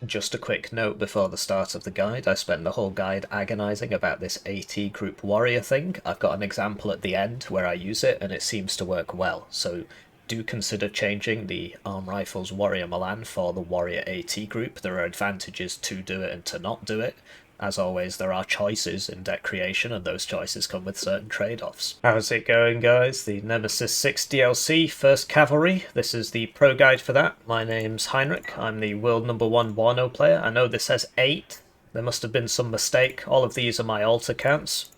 Just a quick note before the start of the guide. I spent the whole guide agonizing about this AT group warrior thing. I've got an example at the end where I use it and it seems to work well. So do consider changing the Arm Rifles Warrior Milan for the Warrior AT group. There are advantages to do it and to not do it. As always, there are choices in deck creation, and those choices come with certain trade-offs. How's it going, guys? The Nemesis 6 DLC, First Cavalry. This is the pro guide for that. My name's Heinrich. I'm the world #1 Warno player. I know this says 8. There must have been some mistake. All of these are my alt accounts.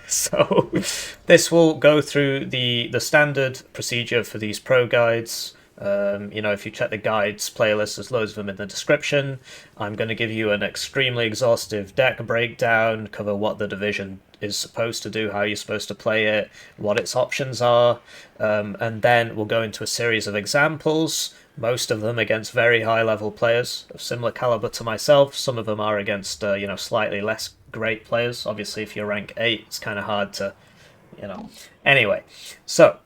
So this will go through the standard procedure for these pro guides. If you check the guides playlist, there's loads of them in the description. I'm going to give you an extremely exhaustive deck breakdown, cover what the division is supposed to do, how you're supposed to play it, what its options are, and then we'll go into a series of examples, most of them against very high-level players of similar caliber to myself. Some of them are against, slightly less great players. Obviously, if you're rank 8, it's kind of hard to, Anyway, so...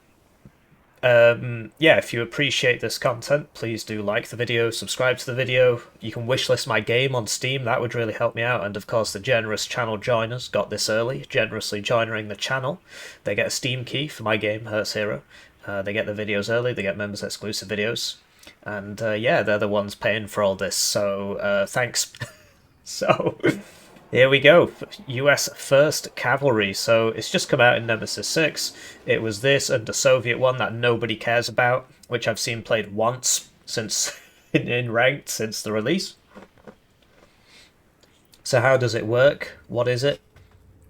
if you appreciate this content, please do like the video, subscribe to the video. You can wishlist my game on Steam, that would really help me out. And of course, the generous channel joiners got this early, generously joining the channel. They get a Steam key for my game, Hearts Hero. They get the videos early, they get members exclusive videos. And they're the ones paying for all this, so thanks. So... Here we go, US 1st Cavalry. So it's just come out in Nemesis 6. It was this and the Soviet one that nobody cares about, which I've seen played once since in ranked since the release. So how does it work? What is it?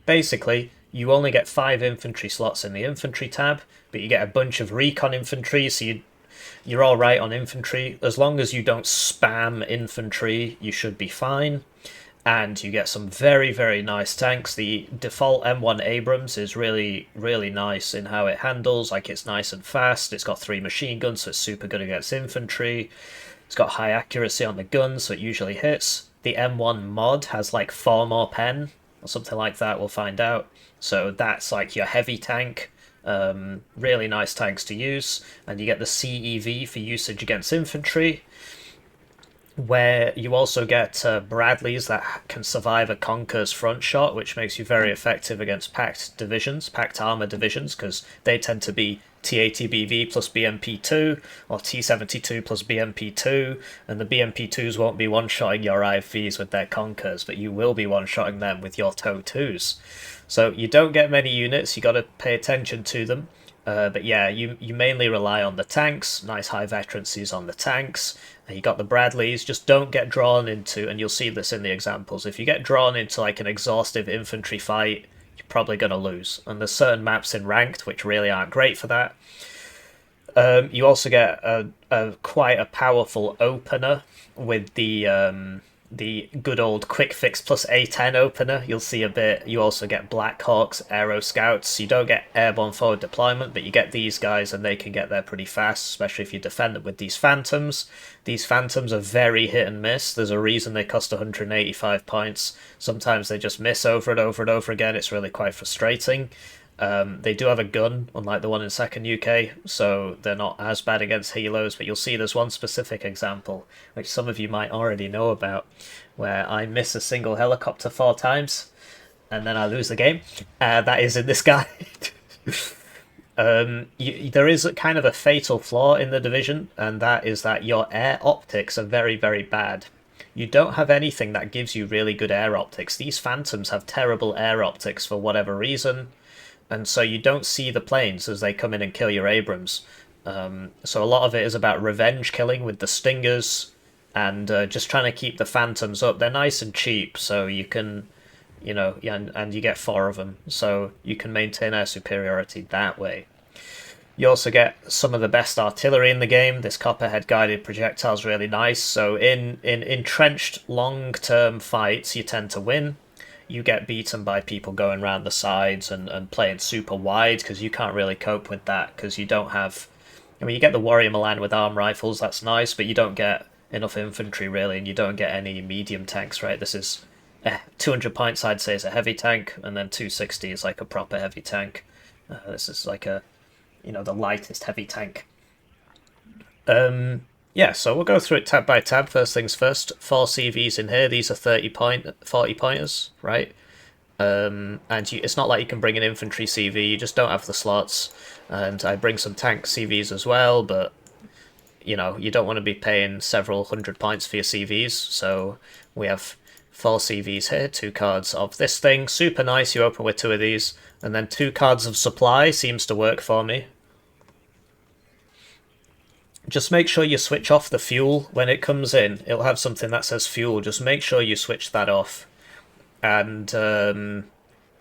Basically, you only get 5 infantry slots in the infantry tab, but you get a bunch of recon infantry, so you're alright on infantry. As long as you don't spam infantry, you should be fine. And you get some very, very nice tanks. The default M1 Abrams is really, really nice in how it handles. Like, it's nice and fast. It's got 3 machine guns, so it's super good against infantry. It's got high accuracy on the guns, so it usually hits. The M1 mod has like 4 more pen, or something like that, we'll find out. So that's like your heavy tank. Really nice tanks to use. And you get the CEV for usage against infantry, where you also get Bradleys that can survive a Conquer's front shot, which makes you very effective against packed armor divisions, because they tend to be T80BV plus BMP2, or T72 plus BMP2, and the BMP2s won't be one-shotting your IFVs with their Conquers, but you will be one-shotting them with your TOW2s. So you don't get many units, you got to pay attention to them. But yeah, you mainly rely on the tanks, nice high veterancies on the tanks, and you got the Bradleys. Just don't get drawn into, and you'll see this in the examples, if you get drawn into like an exhaustive infantry fight, you're probably going to lose. And there's certain maps in ranked which really aren't great for that. You also get quite a powerful opener with the good old quick fix plus A10 opener. You'll see a bit. You also get Black Hawks, Aero Scouts. You don't get airborne forward deployment, but you get these guys and they can get there pretty fast, especially if you defend them with these Phantoms. These Phantoms are very hit and miss. There's a reason they cost 185 points. Sometimes they just miss over and over and over again. It's really quite frustrating. They do have a gun, unlike the one in 2nd UK, so they're not as bad against helos, but you'll see there's one specific example, which some of you might already know about, where I miss a single helicopter 4 times, and then I lose the game. That is in this guide. There is a kind of a fatal flaw in the division, and that is that your air optics are very, very bad. You don't have anything that gives you really good air optics. These Phantoms have terrible air optics for whatever reason. And so you don't see the planes as they come in and kill your Abrams. So a lot of it is about revenge killing with the Stingers and just trying to keep the Phantoms up. They're nice and cheap, so you can, and you get 4 of them. So you can maintain air superiority that way. You also get some of the best artillery in the game. This Copperhead guided projectile is really nice. So in entrenched long-term fights, you tend to win. You get beaten by people going around the sides and playing super wide, because you can't really cope with that, because you don't have... I mean, you get the Warrior Milan with arm rifles, that's nice, but you don't get enough infantry, really, and you don't get any medium tanks, right? This is 200 points, I'd say, is a heavy tank, and then 260 is like a proper heavy tank. This is like a, the lightest heavy tank. Yeah, so we'll go through it tab by tab. First things first, 4 CVs in here. These are 40 pointers, right? And it's not like you can bring an infantry CV, you just don't have the slots. And I bring some tank CVs as well, but you know, you don't want to be paying several hundred points for your CVs, so we have 4 CVs here, 2 cards of this thing, super nice, you open with 2 of these, and then 2 cards of supply seems to work for me. Just make sure you switch off the fuel when it comes in. It'll have something that says fuel, just make sure you switch that off. And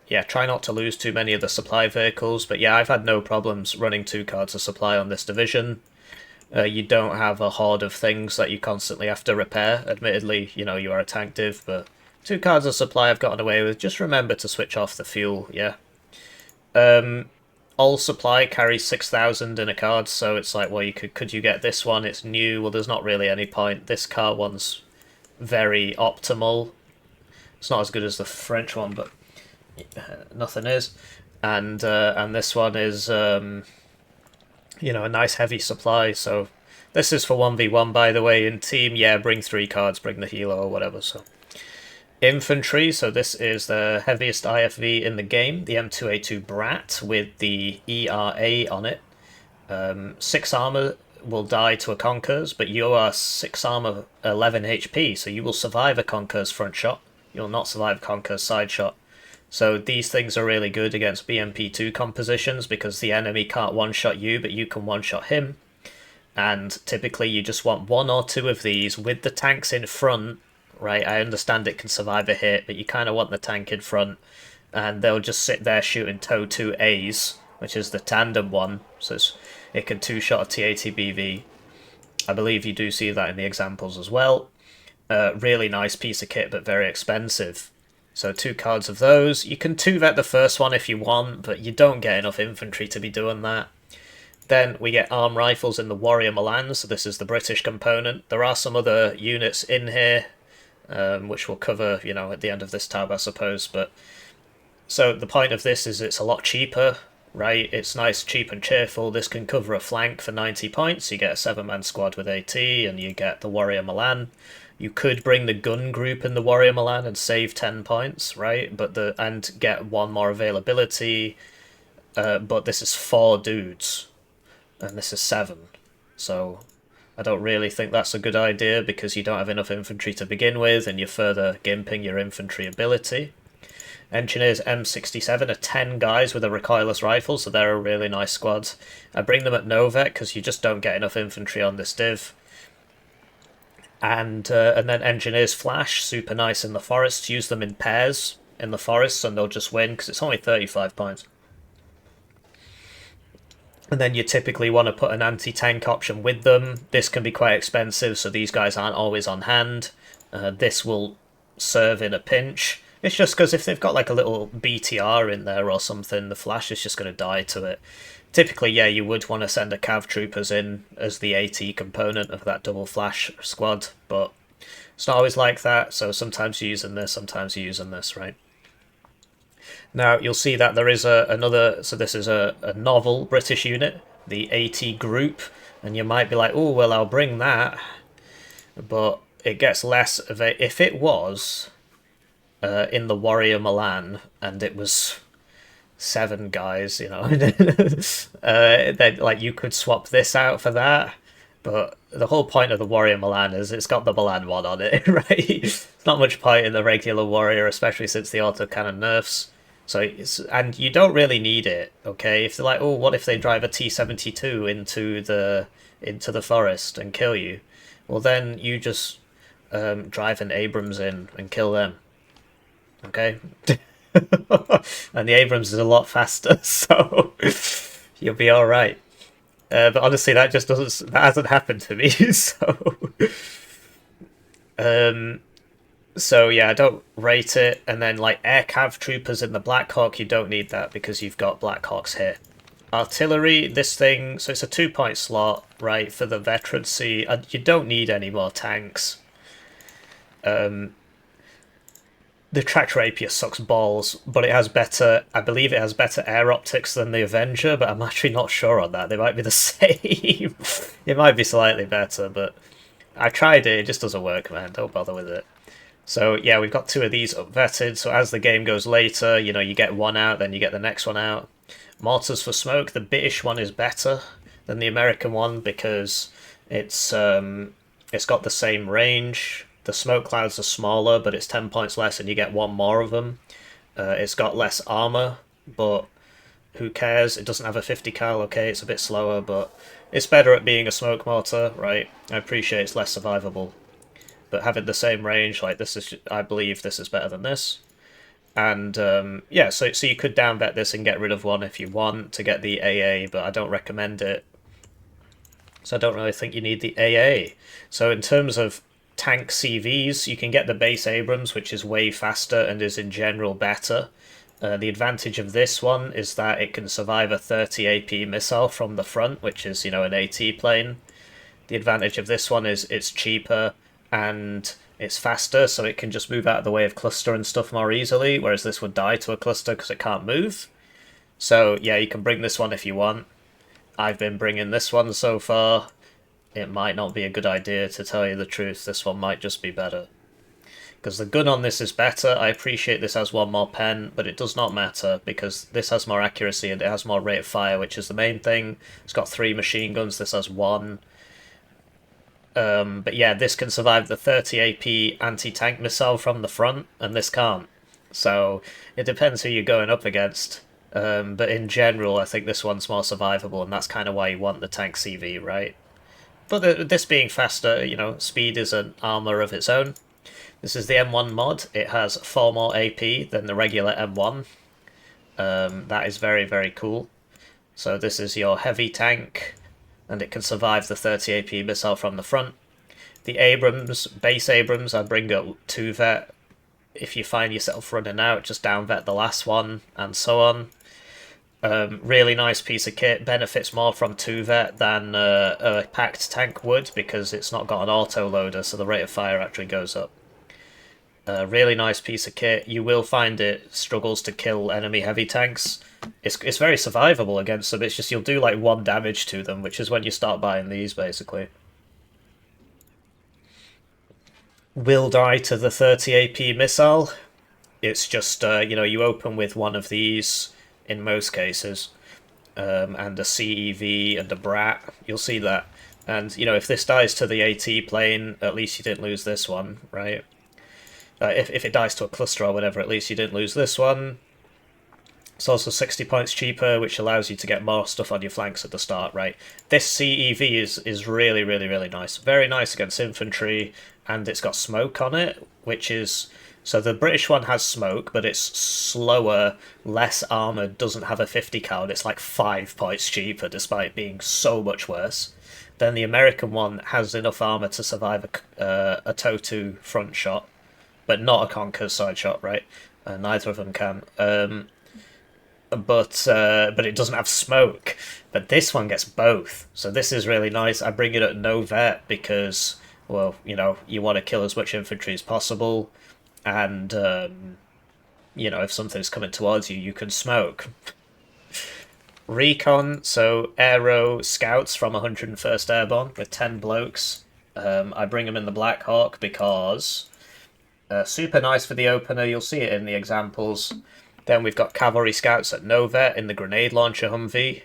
yeah, try not to lose too many of the supply vehicles, but yeah, I've had no problems running 2 cards of supply on this division. You don't have a horde of things that you constantly have to repair. Admittedly, you know, you are a tank div, but 2 cards of supply I've gotten away with. Just remember to switch off the fuel, yeah. All supply carries 6,000 in a card, so it's like, well, could you get this one? It's new. Well, there's not really any point. This car one's very optimal. It's not as good as the French one, but nothing is. And this one is you know, a nice heavy supply. So this is for 1v1, by the way. In team, yeah, bring 3 cards, bring the healer or whatever. So infantry, so this is the heaviest IFV in the game, the M2A2 Brat with the ERA on it. 6 armor will die to a Conqueror's, but you are 6 armor, 11 HP, so you will survive a Conqueror's front shot. You'll not survive Conqueror's side shot. So these things are really good against BMP2 compositions because the enemy can't one-shot you, but you can one-shot him. And typically you just want 1 or 2 of these with the tanks in front, right? I understand it can survive a hit, but you kind of want the tank in front. And they'll just sit there shooting TOW 2As, which is the tandem one. So it can 2-shot a TATBV. I believe you do see that in the examples as well. Really nice piece of kit, but very expensive. So 2 cards of those. You can 2-vet the first one if you want, but you don't get enough infantry to be doing that. Then we get arm rifles in the Warrior Milan, so this is the British component. There are some other units in here, which we'll cover, you know, at the end of this tab, I suppose. But so the point of this is it's a lot cheaper, right? It's nice, cheap and cheerful. This can cover a flank for 90 points. You get a 7-man squad with AT, and you get the Warrior Milan. You could bring the gun group in the Warrior Milan and save 10 points, right? And get 1 more availability. But this is 4 dudes, and this is 7. So I don't really think that's a good idea because you don't have enough infantry to begin with, and you're further gimping your infantry ability. Engineers M67 are 10 guys with a recoilless rifle, so they're a really nice squad. I bring them at Novek because you just don't get enough infantry on this div. And then Engineers Flash, super nice in the forests. Use them in pairs in the forests and they'll just win because it's only 35 points. And then you typically want to put an anti-tank option with them. This can be quite expensive, so these guys aren't always on hand. This will serve in a pinch. It's just because if they've got like a little BTR in there or something, the Flash is just going to die to it. Typically, yeah, you would want to send a Cav Troopers in as the AT component of that double Flash squad, but it's not always like that, so sometimes you're using this, sometimes you're using this, right? Now, you'll see that there is another, so this is a novel British unit, the AT Group, and you might be like, oh, well, I'll bring that, but it gets less of a, if it was in the Warrior Milan, and it was 7 guys, you know, then like you could swap this out for that, but the whole point of the Warrior Milan is it's got the Milan one on it, right? It's not much point in the regular Warrior, especially since the autocannon nerfs. So and you don't really need it, okay? If they're like, oh, what if they drive a T-72 into the forest and kill you? Well, then you just drive an Abrams in and kill them, okay? And the Abrams is a lot faster, so you'll be all right. But honestly, that hasn't happened to me. So yeah, I don't rate it. And then like Air Cav Troopers in the Black Hawk, you don't need that because you've got Black Hawks here. Artillery, this thing, so it's a 2-point slot, right, for the veterancy. And you don't need any more tanks. The Tractor Rapier sucks balls, but it has better. I believe it has better air optics than the Avenger, but I'm actually not sure on that. They might be the same. It might be slightly better, but I tried it. It just doesn't work, man. Don't bother with it. So yeah, we've got two of these upvetted. So as the game goes later, you know, you get one out, then you get the next one out. Mortars for smoke. The British one is better than the American one because it's got the same range. The smoke clouds are smaller, but it's 10 points less, and you get one more of them. It's got less armor, but who cares? It doesn't have a 50 cal. Okay, it's a bit slower, but it's better at being a smoke mortar, right? I appreciate it's less survivable, but having the same range, like this is, I believe this is better than this. And yeah, so you could down bet this and get rid of one if you want to get the AA, but I don't recommend it. So I don't really think you need the AA. So in terms of tank CVs, you can get the base Abrams, which is way faster and is in general better. The advantage of this one is that it can survive a 30 AP missile from the front, which is, you know, an AT plane. The advantage of this one is it's cheaper and it's faster, so it can just move out of the way of cluster and stuff more easily, whereas this would die to a cluster because it can't move. So yeah, you can bring this one if you want. I've been bringing this one so far. It might not be a good idea, to tell you the truth. This one might just be better. Because the gun on this is better. I appreciate this has one more pen, but it does not matter because this has more accuracy and it has more rate of fire, which is the main thing. It's got 3 machine guns, this has 1. But yeah, this can survive the 30 AP anti-tank missile from the front, and this can't. So it depends who you're going up against. But in general, I think this one's more survivable, and that's kind of why you want the tank CV, right? But this being faster, you know, speed is an armor of its own. This is the M1 mod. It has 4 more AP than the regular M1. That is very, very cool. So this is your heavy tank, and it can survive the 30 AP missile from the front. The Abrams, base Abrams, I bring up 2 vet. If you find yourself running out, just down vet the last one, and so on. Really nice piece of kit, benefits more from 2 vet than a packed tank would, because it's not got an auto loader, so the rate of fire actually goes up. Really nice piece of kit. You will find it struggles to kill enemy heavy tanks. It's very survivable against them, it's just you'll do like 1 damage to them, which is when you start buying these, basically. Will die to the 30 AP missile. It's just, you know, you open with one of these in most cases, and a CEV and a Brat, you'll see that. And, you know, if this dies to the AT plane, at least you didn't lose this one, right? If it dies to a cluster or whatever, at least you didn't lose this one. It's also 60 points cheaper, which allows you to get more stuff on your flanks at the start, right? This CEV is really, really, really nice. Very nice against infantry, and it's got smoke on it, which is... So the British one has smoke, but it's slower, less armoured, doesn't have a 50 cal, it's like 5 points cheaper, despite being so much worse. Then the American one has enough armour to survive a TOW2 front shot, but not a Conquer's side shot, right? Neither of them can. But it doesn't have smoke. But this one gets both, so this is really nice. I bring it at no vet because, well, you know, you want to kill as much infantry as possible, and you know, if something's coming towards you, you can smoke. Recon, so aero scouts from 101st Airborne with 10 blokes. I bring them in the Black Hawk because super nice for the opener, you'll see it in the examples. Then we've got cavalry scouts at no vet in the grenade launcher Humvee.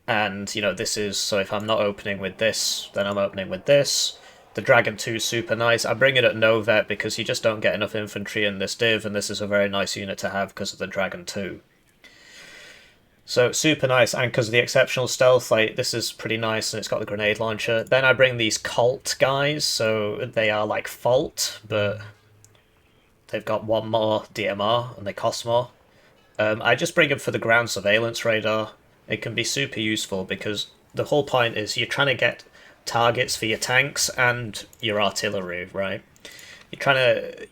And, you know, this is, so if I'm not opening with this, then I'm opening with this. The Dragon 2 is super nice. I bring it at no vet because you just don't get enough infantry in this div, and this is a very nice unit to have because of the Dragon 2. So super nice, and because of the exceptional stealth, like, this is pretty nice, and it's got the grenade launcher. Then I bring these Colt guys, so they are like Fault, but they've got 1 more DMR, and they cost more. I just bring them for the ground surveillance radar. It can be super useful because the whole point is you're trying to get targets for your tanks and your artillery, right?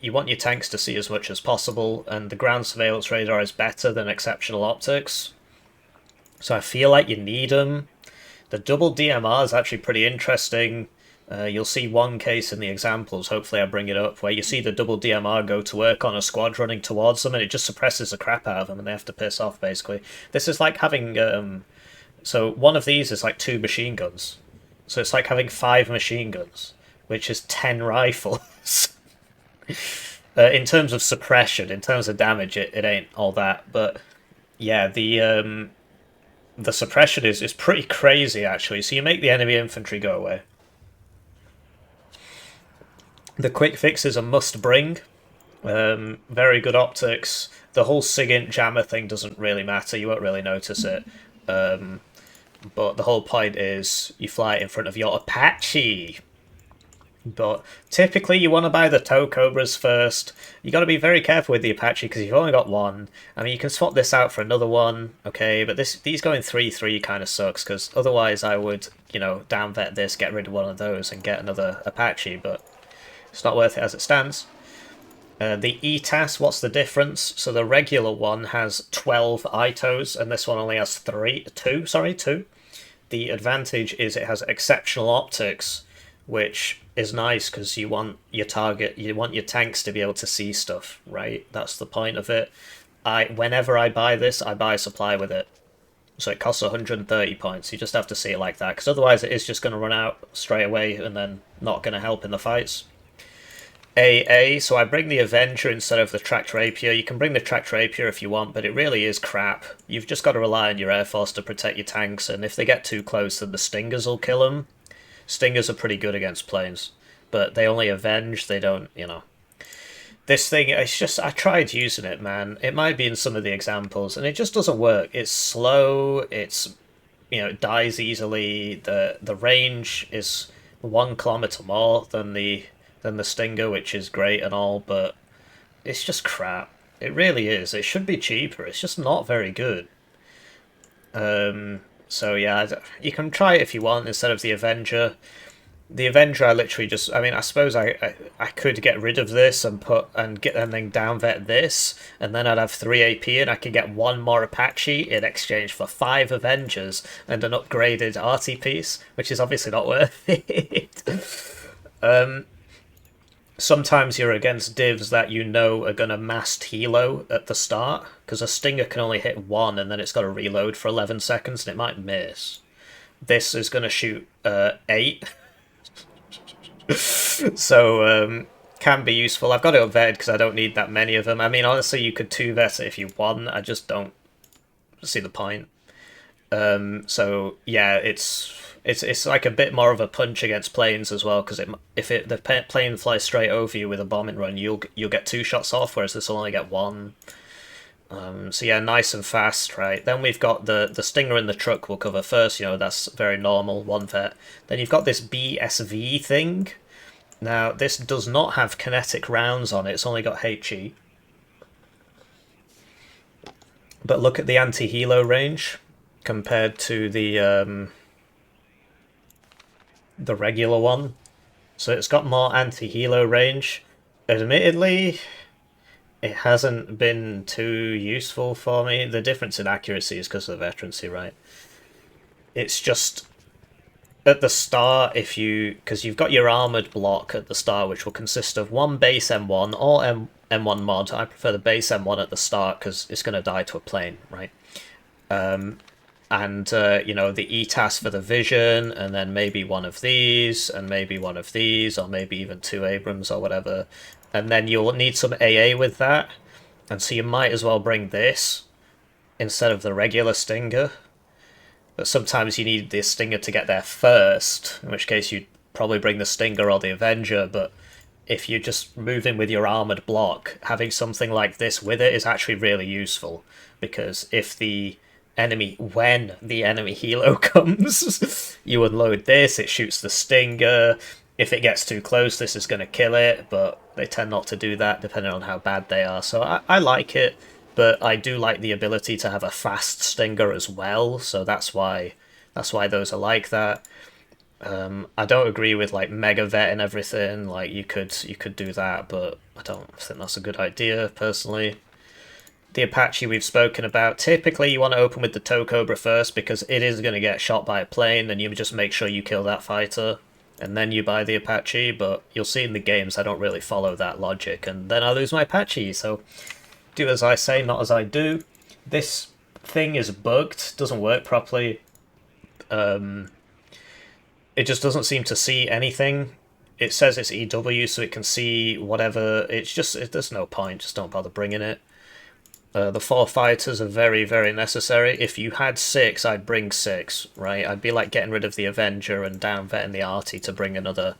You want your tanks to see as much as possible, and the ground surveillance radar is better than exceptional optics. So I feel like you need them. The double DMR is actually pretty interesting You'll see one case in the examples, hopefully I bring it up, where you see the double DMR go to work on a squad running towards them, and it just suppresses the crap out of them, and they have to piss off, basically. This is like having... so one of these is like 2 machine guns. So it's like having 5 machine guns, which is 10 rifles. In terms of suppression, in terms of damage, it ain't all that, but yeah, the suppression is pretty crazy, actually. So you make the enemy infantry go away. The quick fix is a must bring. Very good optics. The whole SIGINT jammer thing doesn't really matter, you won't really notice it. But the whole point is you fly it in front of your Apache. But typically you want to buy the tow cobras first. You got to be very careful with the Apache because you've only got one. I mean, you can swap this out for another one, okay? But these going 3-3 kind of sucks because otherwise I would, you know, down vet this, get rid of one of those and get another Apache, but it's not worth it as it stands. The ETAS, what's the difference? So the regular one has 12 ITOs and this one only has 2. The advantage is it has exceptional optics, which is nice because you want your tanks to be able to see stuff, right? That's the point of it. Whenever I buy this, I buy a supply with it. So it costs 130 points. You just have to see it like that, because otherwise it is just going to run out straight away and then not going to help in the fights. AA, so I bring the Avenger instead of the Tracked Rapier. You can bring the Tracked Rapier if you want, but it really is crap. You've just got to rely on your Air Force to protect your tanks, and if they get too close, then the Stingers will kill them. Stingers are pretty good against planes, but they only avenge, they don't, you know. This thing, it's just, I tried using it, man. It might be in some of the examples, and it just doesn't work. It's slow, it's, you know, it dies easily. The range is 1 kilometer more than the Stinger, which is great and all, but it's just crap. It really is. It should be cheaper. It's just not very good. So yeah, you can try it if you want instead of the Avenger. The Avenger, I literally just, I mean, I suppose I could get rid of this and then down vet this, and then I'd have 3 AP and I could get 1 more Apache in exchange for 5 Avengers and an upgraded arty piece, which is obviously not worth it. Sometimes you're against divs that you know are going to mast helo at the start, because a Stinger can only hit 1 and then it's got to reload for 11 seconds and it might miss. This is going to shoot 8. So, can be useful. I've got it upvetted because I don't need that many of them. I mean, honestly, you could 2-vet it if you want. I just don't see the point. So, yeah, it's like a bit more of a punch against planes as well, because if the plane flies straight over you with a bombing run, you'll get 2 shots off, whereas this will only get 1. So yeah, nice and fast, right? Then we've got the Stinger in the truck we'll cover first, you know, that's very normal, 1 vet. Then you've got this BSV thing. Now, this does not have kinetic rounds on it, it's only got HE. But look at the anti-helo range compared to the regular one. So it's got more anti-helo range. Admittedly, it hasn't been too useful for me. The difference in accuracy is because of the veterancy, right? It's just at the start, because you've got your armoured block at the start, which will consist of 1 base M1 or M1 mod. I prefer the base M1 at the start because it's going to die to a plane, right? You know, the ETAS for the vision, and then maybe 1 of these, and maybe 1 of these, or maybe even 2 Abrams or whatever. And then you'll need some AA with that, and so you might as well bring this instead of the regular Stinger. But sometimes you need the Stinger to get there first, in which case you'd probably bring the Stinger or the Avenger, but if you're just moving with your armoured block, having something like this with it is actually really useful, because when the enemy helo comes, you unload this, it shoots the Stinger. If it gets too close, this is going to kill it, but they tend not to do that depending on how bad they are. So I like it, but I do like the ability to have a fast Stinger as well, so that's why those are like that. I don't agree with like mega vet and everything. Like you could do that, but I don't think that's a good idea personally. The Apache we've spoken about. Typically you want to open with the tow cobra first because it is going to get shot by a plane, and you just make sure you kill that fighter. and then you buy the Apache, but you'll see in the games I don't really follow that logic, and then I lose my Apache, so do as I say, not as I do. This thing is bugged, doesn't work properly. It just doesn't seem to see anything. It says it's EW, so it can see whatever. There's no point, just don't bother bringing it. The 4 fighters are very, very necessary. If you had 6, I'd bring 6, right? I'd be like getting rid of the Avenger and downvetting the Arty to bring another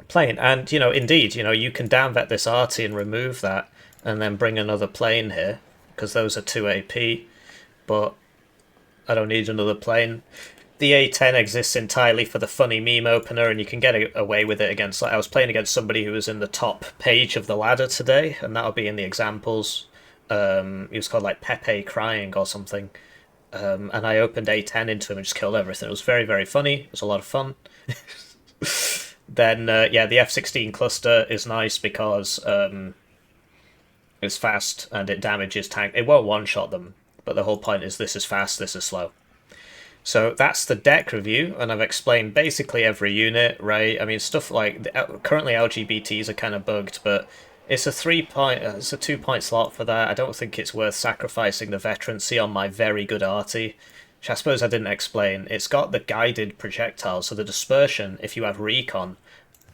plane. And, indeed, you can downvet this Arty and remove that, and then bring another plane here, because those are 2 AP, but I don't need another plane. The A10 exists entirely for the funny meme opener, and you can get away with it against... I was playing against somebody who was in the top page of the ladder today, and that'll be in the examples. He was called like Pepe Crying or something. And I opened A10 into him and just killed everything. It was very, very funny. It was a lot of fun. Then, yeah, the F-16 cluster is nice because it's fast and it damages tank. It won't one-shot them, but the whole point is this is fast, this is slow. So that's the deck review, and I've explained basically every unit, right? I mean, stuff like currently LGBTs are kind of bugged, but it's a 2-point slot for that. I don't think it's worth sacrificing the veterancy on my very good arty, which I suppose I didn't explain. It's got the guided projectiles, so the dispersion, if you have recon,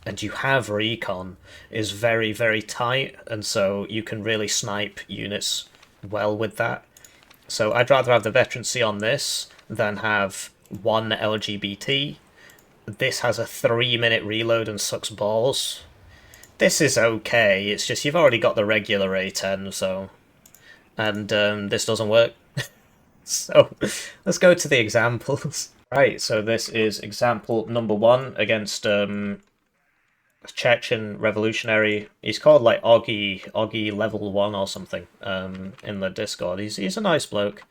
and you have recon, is very, very tight, and so you can really snipe units well with that. So I'd rather have the veterancy on this than have 1 LGBT. This has a 3-minute reload and sucks balls. This is okay, it's just you've already got the regular A10, so... And this doesn't work. So, let's go to the examples. Right, so this is example number 1 against Chechen revolutionary. He's called like Oggy level 1 or something in the Discord. He's a nice bloke.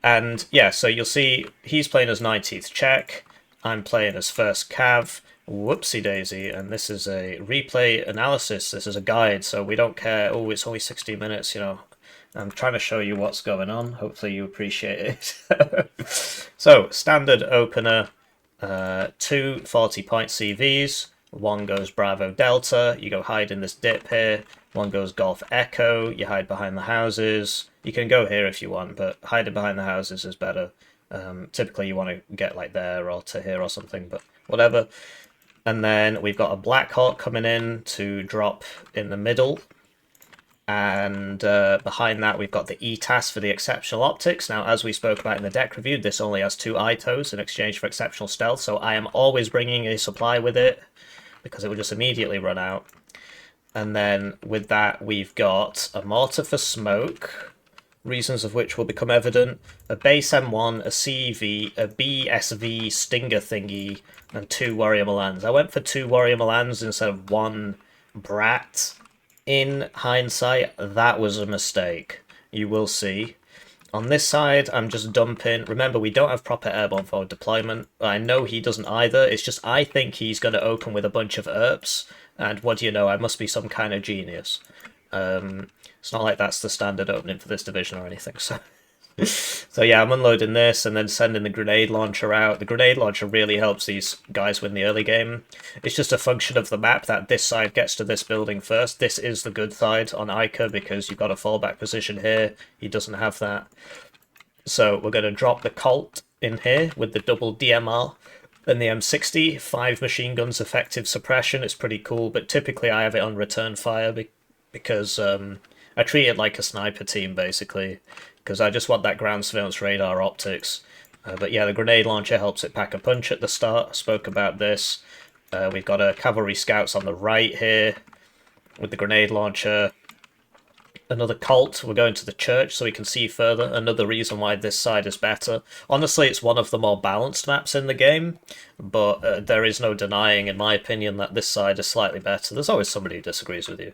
And yeah, so you'll see he's playing as 19th Czech, I'm playing as 1st Cav, whoopsie daisy, and this is a replay analysis, this is a guide, so we don't care, oh, it's only 60 minutes, I'm trying to show you what's going on, hopefully you appreciate it. So, standard opener, 2 40-point CVs, 1 goes Bravo Delta, you go hide in this dip here, 1 goes Golf Echo, you hide behind the houses. You can go here if you want, but hiding behind the houses is better. Typically you want to get like there or to here or something, but whatever. And then we've got a Black Hawk coming in to drop in the middle. And behind that we've got the ETAS for the exceptional optics. Now, as we spoke about in the deck review, this only has 2 ITOs in exchange for exceptional stealth, so I am always bringing a supply with it, because it will just immediately run out. And then with that we've got a mortar for smoke, reasons of which will become evident, a base M1, a CEV, a BSV Stinger thingy, and 2 Warrior Milans. I went for 2 Warrior Milans instead of 1 Brat. In hindsight, that was a mistake. You will see. On this side, I'm just dumping. Remember, we don't have proper airborne forward deployment. I know he doesn't either. It's just I think he's going to open with a bunch of ERPs. And what do you know? I must be some kind of genius. It's not like that's the standard opening for this division or anything. So yeah, I'm unloading this and then sending the grenade launcher out. The grenade launcher really helps these guys win the early game. It's just a function of the map that this side gets to this building first. This is the good side on Eiche because you've got a fallback position here. He doesn't have that. So we're going to drop the Colt in here with the double DMR. Then the M60, 5 machine guns effective suppression. It's pretty cool, but typically I have it on return fire because I treat it like a sniper team, basically, because I just want that ground surveillance radar optics. But yeah, the grenade launcher helps it pack a punch at the start. I spoke about this. We've got a cavalry scouts on the right here with the grenade launcher. Another Colt. We're going to the church so we can see further. Another reason why this side is better. Honestly, it's one of the more balanced maps in the game, but there is no denying, in my opinion, that this side is slightly better. There's always somebody who disagrees with you.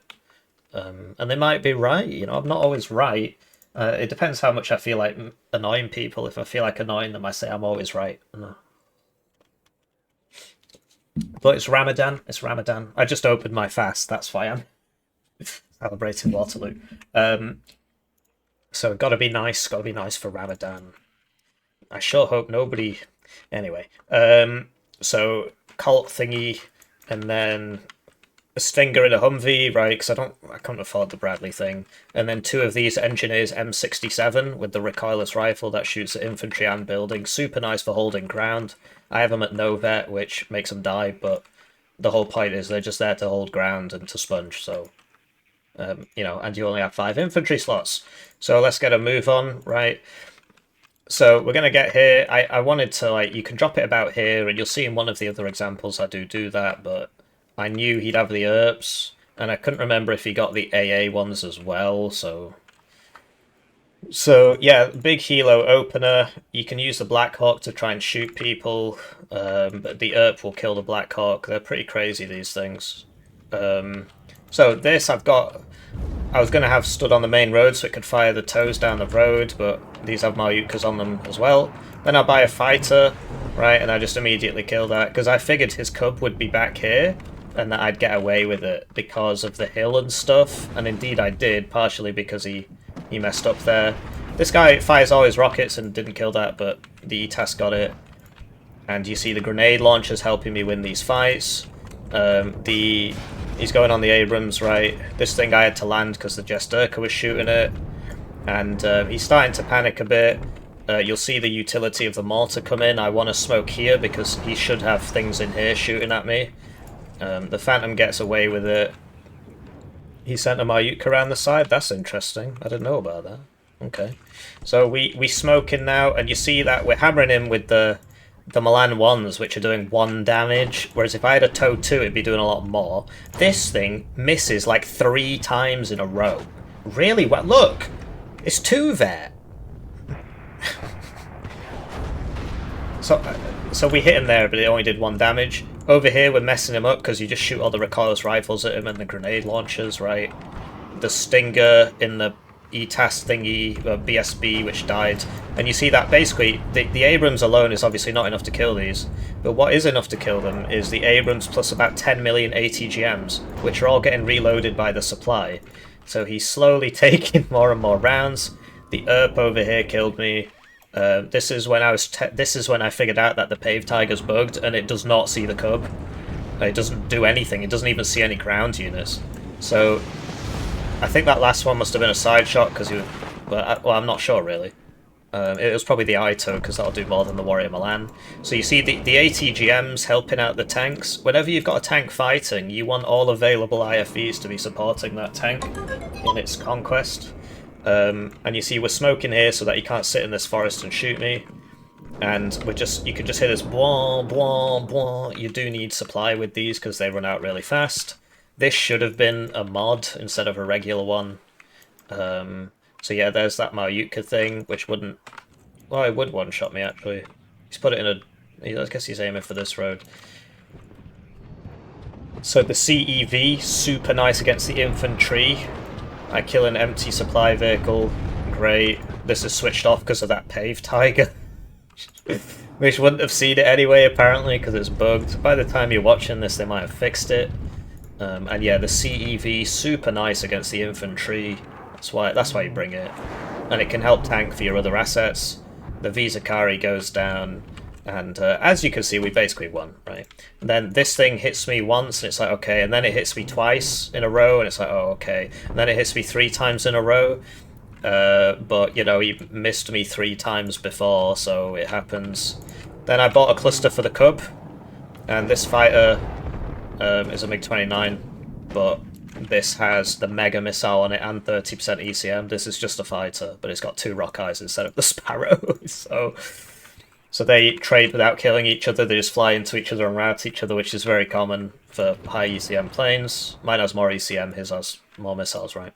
And they might be right, I'm not always right. It depends how much I feel like annoying people. If I feel like annoying them, I say I'm always right. No. But it's Ramadan. It's Ramadan. I just opened my fast. That's why I'm celebrating Waterloo. So gotta be nice. Gotta be nice for Ramadan. I sure hope nobody... Anyway, so Colt thingy, and then a Stinger and a Humvee, right, because I can't afford the Bradley thing. And then 2 of these Engineers M67 with the recoilless rifle that shoots at infantry and buildings. Super nice for holding ground. I have them at no vet, which makes them die, but the whole point is they're just there to hold ground and to sponge, so... you know, and you only have 5 infantry slots. So let's get a move on, right? So we're going to get here. I wanted to, like, you can drop it about here, and you'll see in one of the other examples I do that, but I knew he'd have the ERPs, and I couldn't remember if he got the AA ones as well, so... So, yeah, big helo opener. You can use the Black Hawk to try and shoot people, but the ERP will kill the Black Hawk. They're pretty crazy, these things. So this I was going to have stood on the main road so it could fire the toes down the road, but these have Malyukas on them as well. Then I'll buy a fighter, right, and I just immediately kill that, because I figured his cub would be back here, and that I'd get away with it because of the hill and stuff, and indeed I did, partially because he messed up there. This guy fires all his rockets and didn't kill that, but the E-TAS got it. And you see the grenade launchers helping me win these fights. He's going on the Abrams, right? This thing I had to land because the Jesturka was shooting it. And he's starting to panic a bit. You'll see the utility of the mortar come in. I want to smoke here because he should have things in here shooting at me. The Phantom gets away with it. He sent a Malyuka around the side. That's interesting. I didn't know about that. Okay. So we smoke in now, and you see that we're hammering him with the Milan 1s, which are doing 1 damage, whereas if I had a TOW 2, it'd be doing a lot more. This thing misses like 3 times in a row. Really well. Look! It's 2 there! So we hit him there, but it only did 1 damage. Over here, we're messing him up because you just shoot all the recoilless rifles at him and the grenade launchers, right? The Stinger in the E-TAS thingy, BSB, which died. And you see that basically, the Abrams alone is obviously not enough to kill these, but what is enough to kill them is the Abrams plus about 10 million ATGMs, which are all getting reloaded by the supply. So he's slowly taking more and more rounds. The ERP over here killed me. This is when I figured out that the Paved Tiger's bugged, and it does not see the cub. It doesn't do anything. It doesn't even see any ground units. So I think that last one must have been a side shot, because well, I'm not sure really. It was probably the Ito, because that'll do more than the Warrior Milan. So you see the ATGMs helping out the tanks. Whenever you've got a tank fighting, you want all available IFVs to be supporting that tank in its conquest. And you see we're smoking here so that he can't sit in this forest and shoot me. And you can just hear this bwah, bwah, bwah. You do need supply with these because they run out really fast. This should have been a mod instead of a regular one. So yeah, there's that Malyuka thing, which wouldn't... Well, it would one-shot me, actually. He's put it in a... I guess he's aiming for this road. So the CEV, super nice against the infantry. I kill an empty supply vehicle. Great. This is switched off because of that Paved Tiger. Which wouldn't have seen it anyway, apparently, because it's bugged. By the time you're watching this, they might have fixed it. And yeah, the CEV, super nice against the infantry. That's why you bring it. And it can help tank for your other assets. The Vizakari goes down. And as you can see, we basically won, right? And then this thing hits me once, and it's like, okay. And then it hits me twice in a row, and it's like, oh, okay. And then it hits me 3 times in a row. But, you know, he missed me 3 times before, so it happens. Then I bought a cluster for the Cub. And this fighter is a MiG-29, but this has the Mega Missile on it and 30% ECM. This is just a fighter, but it's got 2 rock eyes instead of the Sparrow. So they trade without killing each other. They just fly into each other and rout each other, which is very common for high ECM planes. Mine has more ECM, his has more missiles, right?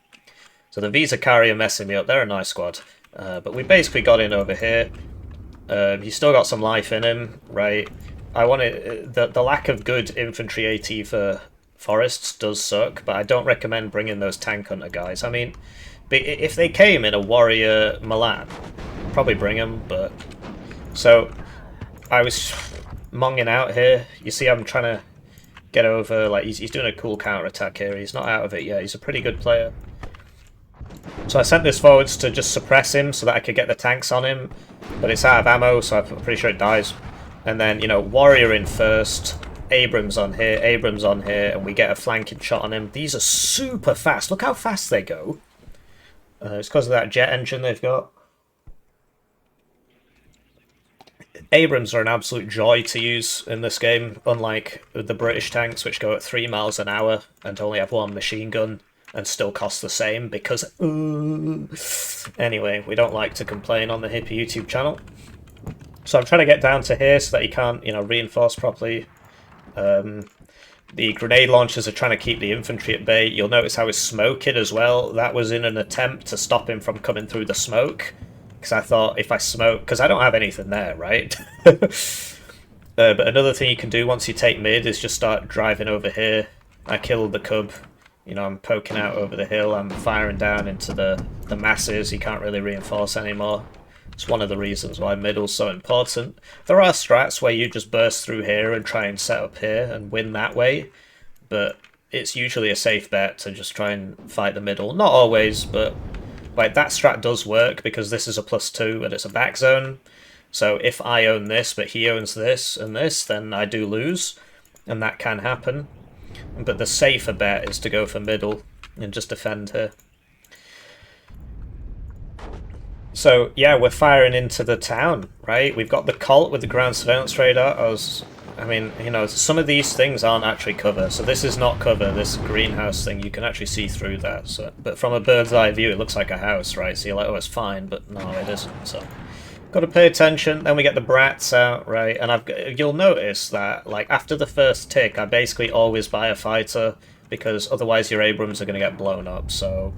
So the Vizakari are messing me up. They're a nice squad. But we basically got in over here. He's still got some life in him, right? I wanted the lack of good infantry AT for forests does suck, but I don't recommend bringing those tank hunter guys. I mean, if they came in a Warrior Milan, probably bring them, but... So, I was monging out here. You see I'm trying to get over, like, he's doing a cool counter-attack here. He's not out of it yet. He's a pretty good player. So I sent this forwards to just suppress him so that I could get the tanks on him, but it's out of ammo, so I'm pretty sure it dies. And then, you know, Warrior in first, Abrams on here, and we get a flanking shot on him. These are super fast. Look how fast they go. It's because of that jet engine they've got. Abrams are an absolute joy to use in this game, unlike the British tanks, which go at 3 miles an hour and only have one machine gun and still cost the same because... Anyway, we don't like to complain on the Hippie YouTube channel. So I'm trying to get down to here so that he can't, you know, reinforce properly. The grenade launchers are trying to keep the infantry at bay. You'll notice how he's smoking as well. That was in an attempt to stop him from coming through the smoke. Because I thought if I smoke... Because I don't have anything there, right? But another thing you can do once you take mid is just start driving over here. I killed the cub. You know, I'm poking out over the hill. I'm firing down into the masses. He can't really reinforce anymore. It's one of the reasons why middle's so important. There are strats where you just burst through here and try and set up here and win that way. But it's usually a safe bet to just try and fight the middle. Not always, but... Like, that strat does work because this is a +2 and it's a back zone. So if I own this, but he owns this and this, then I do lose. And that can happen. But the safer bet is to go for middle and just defend here. So, yeah, we're firing into the town, right? We've got the Colt with the ground surveillance radar. I mean, you know, some of these things aren't actually cover. So this is not cover, this greenhouse thing. You can actually see through that. So, but from a bird's eye view, it looks like a house, right? So you're like, oh, it's fine, but no, it isn't. So got to pay attention. Then we get the brats out, right? And you'll notice that, like, after the first tick, I basically always buy a fighter because otherwise your Abrams are going to get blown up. So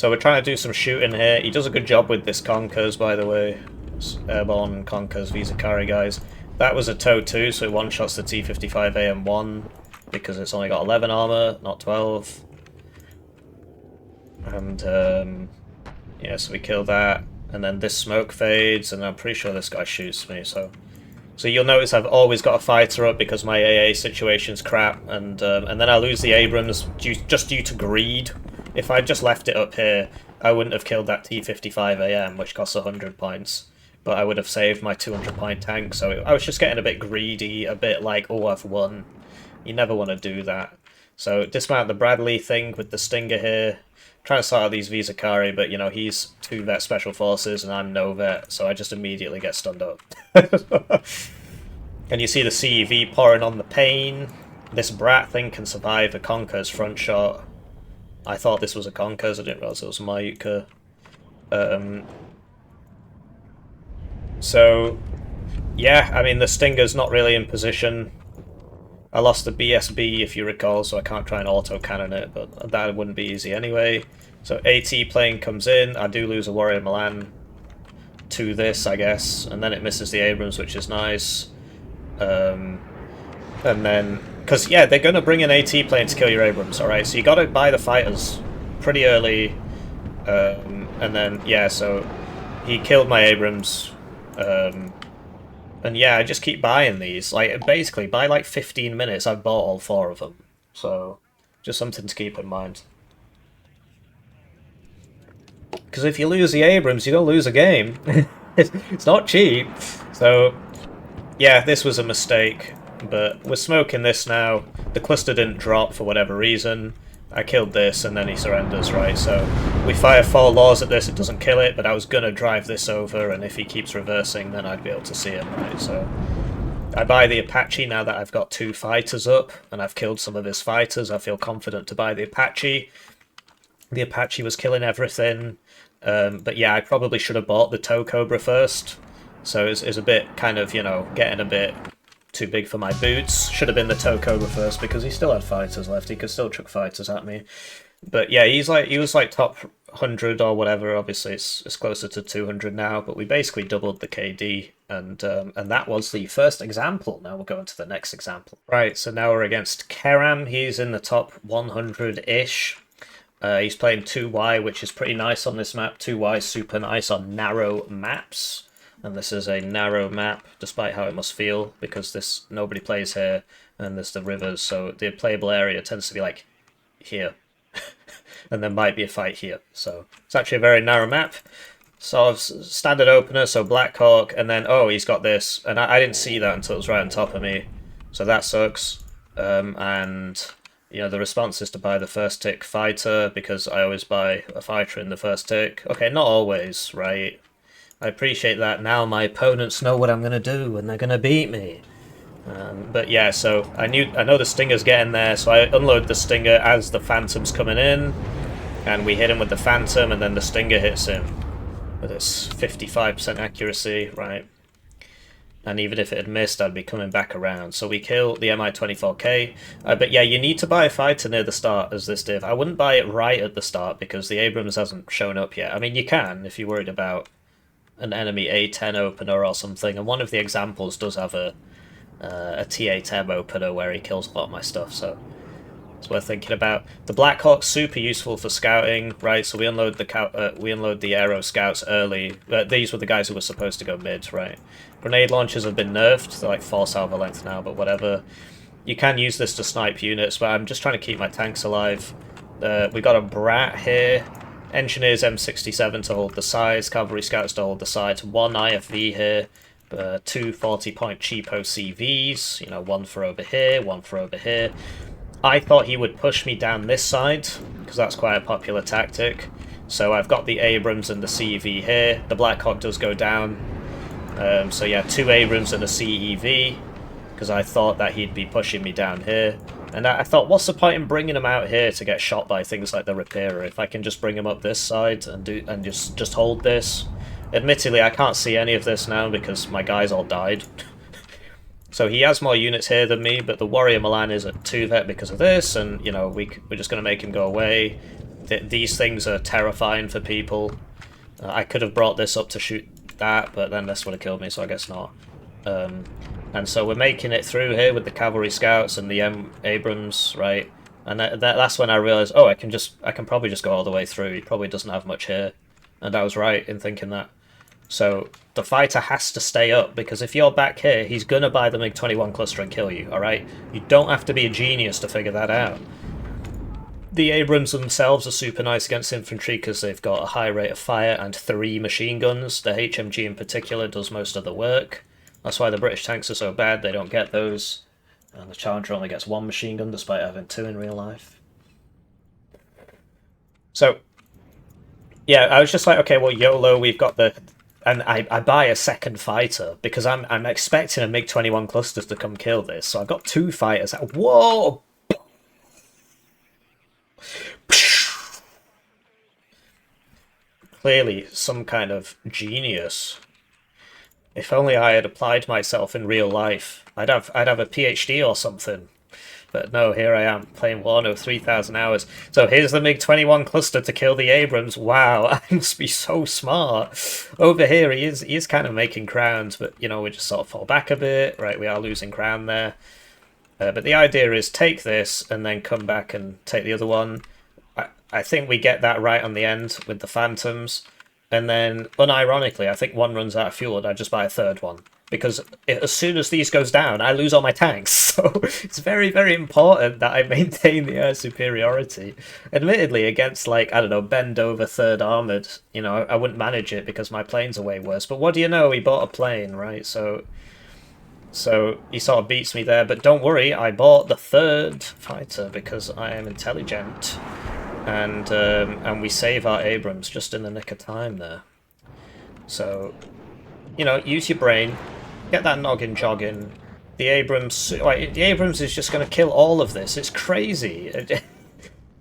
we're trying to do some shooting here. He does a good job with this Conkers, by the way. It's airborne Conkers, Visakari guys. That was a TOW 2, so it one-shots the T-55AM1 because it's only got 11 armor, not 12. And, yeah, so we kill that. And then this smoke fades, and I'm pretty sure this guy shoots me, so... So you'll notice I've always got a fighter up because my AA situation's crap, and then I lose the Abrams just due to greed. If I just left it up here, I wouldn't have killed that T-55AM, which costs 100 points. But I would have saved my 200-point tank, so I was just getting a bit greedy, a bit like, oh, I've won. You never want to do that. So dismount the Bradley thing with the Stinger here. Trying to sort out these Visakari, but, you know, he's 2 vet special forces and I'm no vet, so I just immediately get stunned up. And you see the CEV pouring on the pain. This Brat thing can survive a Conker's front shot. I thought this was a Conker's, I didn't realize it was a mediocre. So, yeah, I mean, the Stinger's not really in position. I lost the BSB, if you recall, so I can't try and auto-cannon it, but that wouldn't be easy anyway. So AT plane comes in, I do lose a Warrior Milan to this, I guess, and then it misses the Abrams, which is nice. And then, because, yeah, they're going to bring an AT plane to kill your Abrams, alright, so you got to buy the fighters pretty early, and then, yeah, so he killed my Abrams. And yeah, I just keep buying these. Like, basically, by like 15 minutes, I've bought all 4 of them. So, just something to keep in mind. Because if you lose the Abrams, you don't lose a game. It's not cheap. So, yeah, this was a mistake. But we're smoking this now. The cluster didn't drop for whatever reason. I killed this, and then he surrenders, right? So we fire 4 laws at this, it doesn't kill it, but I was going to drive this over, and if he keeps reversing, then I'd be able to see him, right? So I buy the Apache now that I've got 2 fighters up, and I've killed some of his fighters. I feel confident to buy the Apache. The Apache was killing everything, but yeah, I probably should have bought the TOW Cobra first. So it's a bit kind of, you know, getting a bit too big for my boots. Should have been the TOW Cobra first because he still had fighters left. He could still chuck fighters at me. But yeah, he was like top 100 or whatever. Obviously, it's closer to 200 now. But we basically doubled the KD, and that was the first example. Now we'll go into the next example. Right, so now we're against Keram. He's in the top 100-ish. He's playing 2Y, which is pretty nice on this map. 2Y is super nice on narrow maps. And this is a narrow map, despite how it must feel, because nobody plays here, and there's the rivers, so the playable area tends to be like here. and there might be a fight here. So it's actually a very narrow map. Sort of standard opener, so Black Hawk, and then, oh, he's got this. And I didn't see that until it was right on top of me. So that sucks. And, you know, the response is to buy the first tick fighter, because I always buy a fighter in the first tick. Okay, not always, right? I appreciate that. Now my opponents know what I'm going to do, and they're going to beat me. But yeah, so I know the Stinger's getting there, so I unload the Stinger as the Phantom's coming in, and we hit him with the Phantom, and then the Stinger hits him with its 55% accuracy, right? And even if it had missed, I'd be coming back around. So we kill the Mi-24K. But yeah, you need to buy a fighter near the start as this div. I wouldn't buy it right at the start because the Abrams hasn't shown up yet. I mean, you can if you're worried about an enemy A10 opener or something. And one of the examples does have a TA10 opener where he kills a lot of my stuff, so it's worth thinking about. The Black Hawk's super useful for scouting, right? So we unload the aero scouts early. These were the guys who were supposed to go mid, right? Grenade launchers have been nerfed. They're like 4 salvo length now, but whatever. You can use this to snipe units, but I'm just trying to keep my tanks alive. We got a Brat here. Engineers M67 to hold the sides. Cavalry scouts to hold the sides. 1 IFV here. 2 40-point cheapo CVs, you know, 1 for over here, 1 for over here. I thought he would push me down this side, because that's quite a popular tactic. So I've got the Abrams and the CEV here. The Black Hawk does go down. So yeah, 2 Abrams and a CEV, because I thought that he'd be pushing me down here. And I thought, what's the point in bringing him out here to get shot by things like the Repairer, if I can just bring him up this side and just hold this? Admittedly, I can't see any of this now because my guys all died. So he has more units here than me, but the Warrior Milan is at 2 vet because of this, and, you know, we're just going to make him go away. These things are terrifying for people. I could have brought this up to shoot that, but then this would have killed me, so I guess not. And so we're making it through here with the Cavalry Scouts and the Abrams, right? And that's when I realised, oh, I can probably just go all the way through. He probably doesn't have much here. And I was right in thinking that. So the fighter has to stay up, because if you're back here, he's going to buy the MiG-21 cluster and kill you, alright? You don't have to be a genius to figure that out. The Abrams themselves are super nice against infantry because they've got a high rate of fire and 3 machine guns. The HMG in particular does most of the work. That's why the British tanks are so bad, they don't get those. And the Challenger only gets 1 machine gun despite having 2 in real life. So, yeah, I was just like, okay, well, YOLO, we've got the... And I buy a second fighter because I'm expecting a MiG-21 clusters to come kill this. So I've got 2 fighters. Whoa! Clearly some kind of genius. If only I had applied myself in real life. I'd have a PhD or something. But no, here I am, playing Warno 3,000 hours. So here's the MiG-21 cluster to kill the Abrams. Wow, I must be so smart. Over here, he is kind of making crowns, but, you know, we just sort of fall back a bit. Right, we are losing crown there. But the idea is take this and then come back and take the other one. I think we get that right on the end with the Phantoms. And then, unironically, I think one runs out of fuel and I just buy a third one. Because as soon as these goes down, I lose all my tanks. So it's very, very important that I maintain the air superiority. Admittedly, against, like, I don't know, bend over 3rd Armoured, you know, I wouldn't manage it because my planes are way worse. But what do you know? He bought a plane, right? So he sort of beats me there. But don't worry, I bought the 3rd fighter because I am intelligent. And we save our Abrams just in the nick of time there. So, you know, use your brain, get that noggin jogging. The Abrams is just going to kill all of this. It's crazy.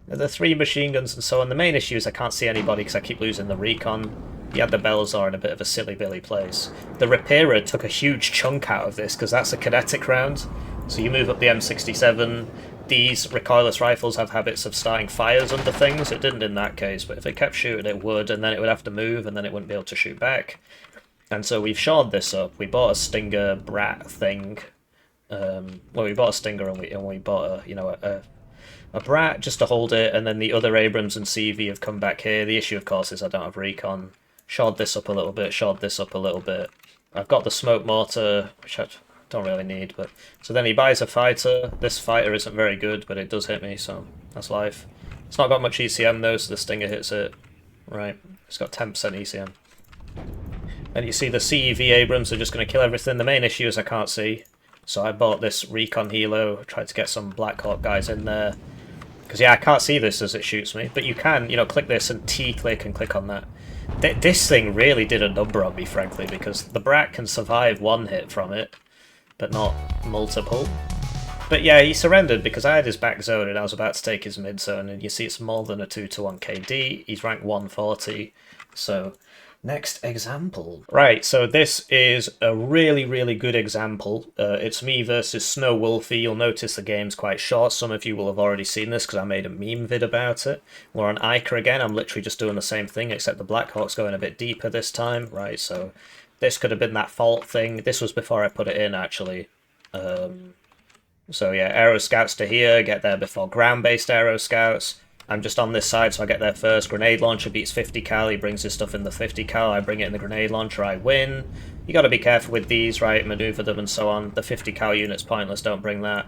The 3 machine guns and so on. The main issue is I can't see anybody because I keep losing the recon. He had the Belzar in a bit of a silly billy place. The Repairer took a huge chunk out of this because that's a kinetic round. So you move up the M67. These recoilless rifles have habits of starting fires under things. It didn't in that case, but if it kept shooting it would, and then it would have to move, and then it wouldn't be able to shoot back. And so we've shored this up. We bought a Stinger Brat thing. Well, we bought a Stinger and we bought a Brat just to hold it, and then the other Abrams and CV have come back here. The issue, of course, is I don't have recon. Shored this up a little bit, shored this up a little bit. I've got the smoke mortar, which I don't really need, but... So then he buys a fighter. This fighter isn't very good, but it does hit me, so that's life. It's not got much ECM though, so the Stinger hits it. Right, it's got 10% ECM. And you see the CEV Abrams are just going to kill everything. The main issue is I can't see. So I bought this Recon Helo, tried to get some Black Hawk guys in there. Because, yeah, I can't see this as it shoots me. But you can, you know, click this and T-click and click on that. This thing really did a number on me, frankly, because the Brat can survive one hit from it, but not multiple. But yeah, he surrendered because I had his back zone and I was about to take his mid zone, and you see it's more than a 2-to-1 KD. He's ranked 140, so next example. Right, so this is a really, really good example. It's me versus Snow Wolfie. You'll notice the game's quite short. Some of you will have already seen this because I made a meme vid about it. We're on Eiche again. I'm literally just doing the same thing, except the Black Hawk's going a bit deeper this time. Right, so this could have been that fault thing. This was before I put it in, actually. So yeah, Aero Scouts to here, get there before ground-based Aero Scouts. I'm just on this side, so I get there first. Grenade Launcher beats 50 cal, he brings his stuff in the 50 cal, I bring it in the Grenade Launcher, I win. You gotta be careful with these, right, maneuver them and so on. The 50 cal unit's pointless, don't bring that.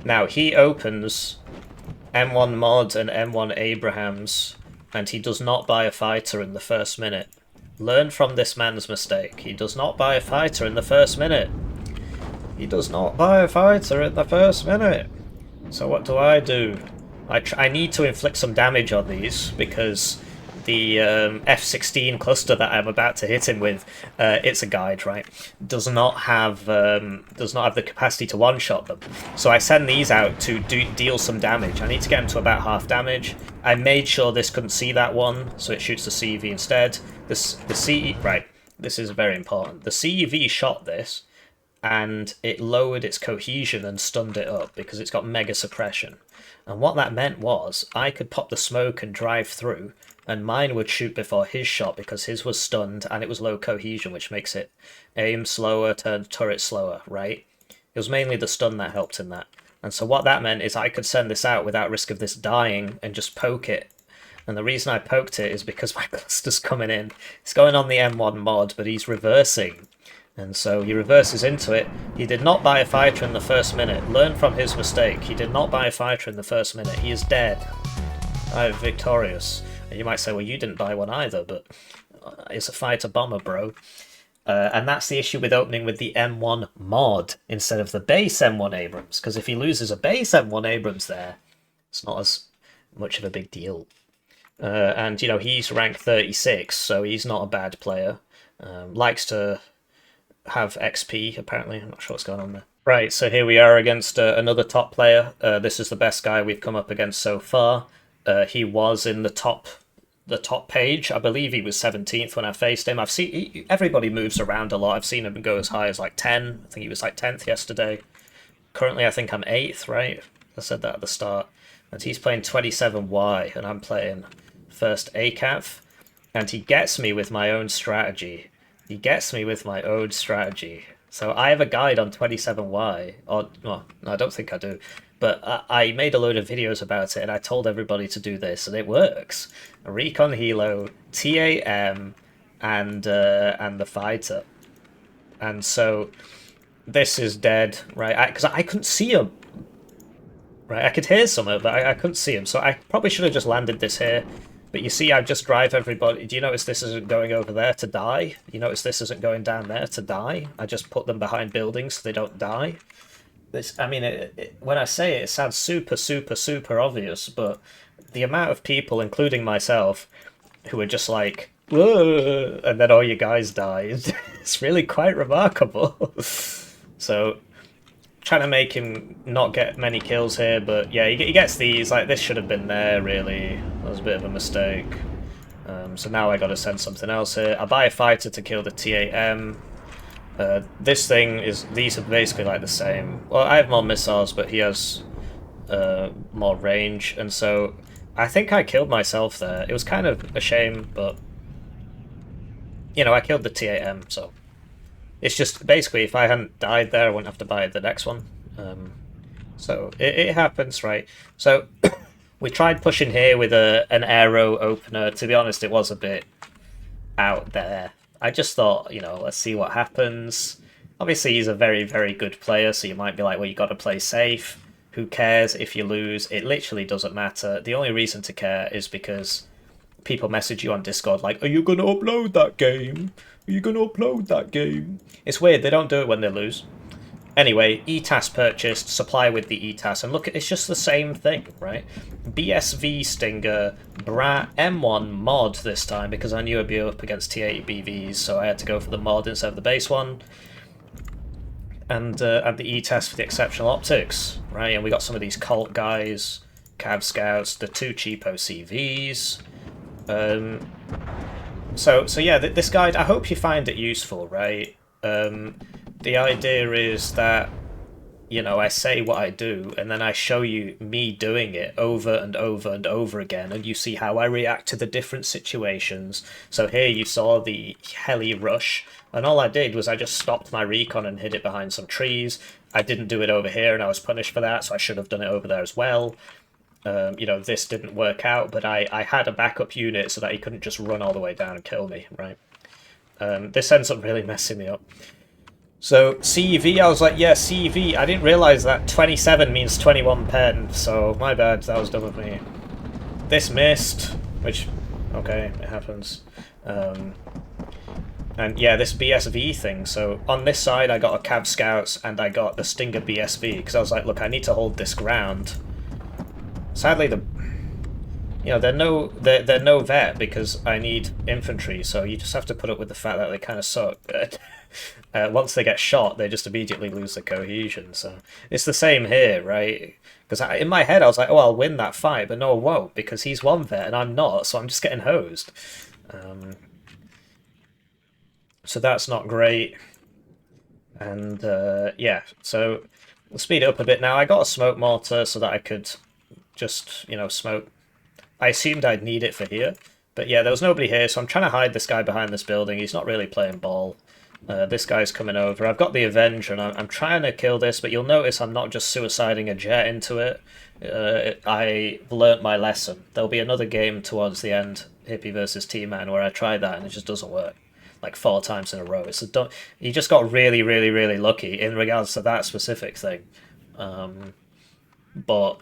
Now, he opens M1 Mod and M1 Abrahams, and he does not buy a fighter in the first minute. Learn from this man's mistake. He does not buy a fighter in the first minute. He does not buy a fighter in the first minute. So what do? I need to inflict some damage on these because the F-16 cluster that I'm about to hit him with, it's a guide, right? Does not have the capacity to one-shot them. So I send these out to deal some damage. I need to get him to about half damage. I made sure this couldn't see that one, so it shoots the CEV instead. Right, this is very important. The CEV shot this, and it lowered its cohesion and stunned it up because it's got mega suppression. And what that meant was I could pop the smoke and drive through, and mine would shoot before his shot because his was stunned and it was low cohesion, which makes it aim slower, turn turret slower, right? It was mainly the stun that helped in that. And so what that meant is I could send this out without risk of this dying and just poke it. And the reason I poked it is because my cluster's coming in. It's going on the M1 mod, but he's reversing. And so he reverses into it. He did not buy a fighter in the first minute. Learn from his mistake. He did not buy a fighter in the first minute. He is dead. I'm victorious. And you might say, well, you didn't buy one either, but it's a fighter bomber, bro. And that's the issue with opening with the M1 mod instead of the base M1 Abrams. Because if he loses a base M1 Abrams there, it's not as much of a big deal. And, you know, he's ranked 36, so he's not a bad player. Likes to have XP, apparently. I'm not sure what's going on there. Right, so here we are against another top player. This is the best guy we've come up against so far. He was in the top page. I believe he was 17th when I faced him. I've seen everybody moves around a lot. I've seen him go as high as like 10. I think he was like 10th yesterday. Currently, I think I'm 8th, right? I said that at the start. And he's playing 27Y, and I'm playing first ACAV. And he gets me with my own strategy. So I have a guide on 27Y, or well, no, I don't think I do, but I made a load of videos about it, and I told everybody to do this, and it works. A Recon Helo, TAM, and the fighter. And so this is dead, right? Because I couldn't see him. Right, I could hear some of it, but I couldn't see him, so I probably should have just landed this here. But you see, I just drive everybody. Do you notice this isn't going over there to die? You notice this isn't going down there to die? I just put them behind buildings so they don't die. This, I mean, when I say it, it sounds super, super, super obvious, but the amount of people, including myself, who are just like, whoa, and then all you guys died, it's really quite remarkable. So, trying to make him not get many kills here, but yeah, he gets these. Like, this should have been there, really. That was a bit of a mistake. So now I gotta send something else here. I buy a fighter to kill the TAM. This thing is... These are basically like the same. Well, I have more missiles, but he has more range, and so I think I killed myself there. It was kind of a shame, but... You know, I killed the TAM, so... It's just, basically, if I hadn't died there, I wouldn't have to buy the next one. So, it happens, right? So, we tried pushing here with an aero opener. To be honest, it was a bit out there. I just thought, you know, let's see what happens. Obviously, he's a very, very good player, so you might be like, well, you got to play safe. Who cares if you lose? It literally doesn't matter. The only reason to care is because people message you on Discord like, are you going to upload that game? Are you going to upload that game? It's weird, they don't do it when they lose. Anyway, ETAS purchased, supply with the ETAS, and look, it's just the same thing, right? BSV Stinger, Brat, M1 mod this time, because I knew I'd be up against T80 BVs, so I had to go for the mod instead of the base one. And the ETAS for the exceptional optics, right? And we got some of these cult guys, Cav Scouts, the 2 cheapo CVs. So yeah, this guide, I hope you find it useful, right? The idea is that, you know, I say what I do, and then I show you me doing it over and over and over again, and you see how I react to the different situations. So here you saw the heli rush, and all I did was I just stopped my recon and hid it behind some trees. I didn't do it over here, and I was punished for that, so I should have done it over there as well. You know, this didn't work out, but I had a backup unit so that he couldn't just run all the way down and kill me, right? This ends up really messing me up. So, CEV, I was like, yeah, CEV. I didn't realise that 27 means 21 pen, so my bad, that was dumb of me. This missed, which, okay, it happens. And yeah, this BSV thing, so on this side I got a Cav Scouts and I got the Stinger BSV, because I was like, look, I need to hold this ground. Sadly, they're no vet because I need infantry, so you just have to put up with the fact that they kind of suck. Once they get shot, they just immediately lose the cohesion. So it's the same here, right? Because in my head I was like, oh, I'll win that fight, but no, I won't, because he's one vet and I'm not, so I'm just getting hosed. So that's not great. And yeah, so we'll speed it up a bit now. I got a smoke mortar so that I could just, you know, smoke. I assumed I'd need it for here, but yeah, there was nobody here, so I'm trying to hide this guy behind this building. He's not really playing ball. This guy's coming over. I've got the Avenger, and I'm trying to kill this, but you'll notice I'm not just suiciding a jet into it. I've learnt my lesson. There'll be another game towards the end, Hippie versus T-Man, where I tried that, and it just doesn't work. Like 4 times in a row. He just got really, really, really lucky in regards to that specific thing. But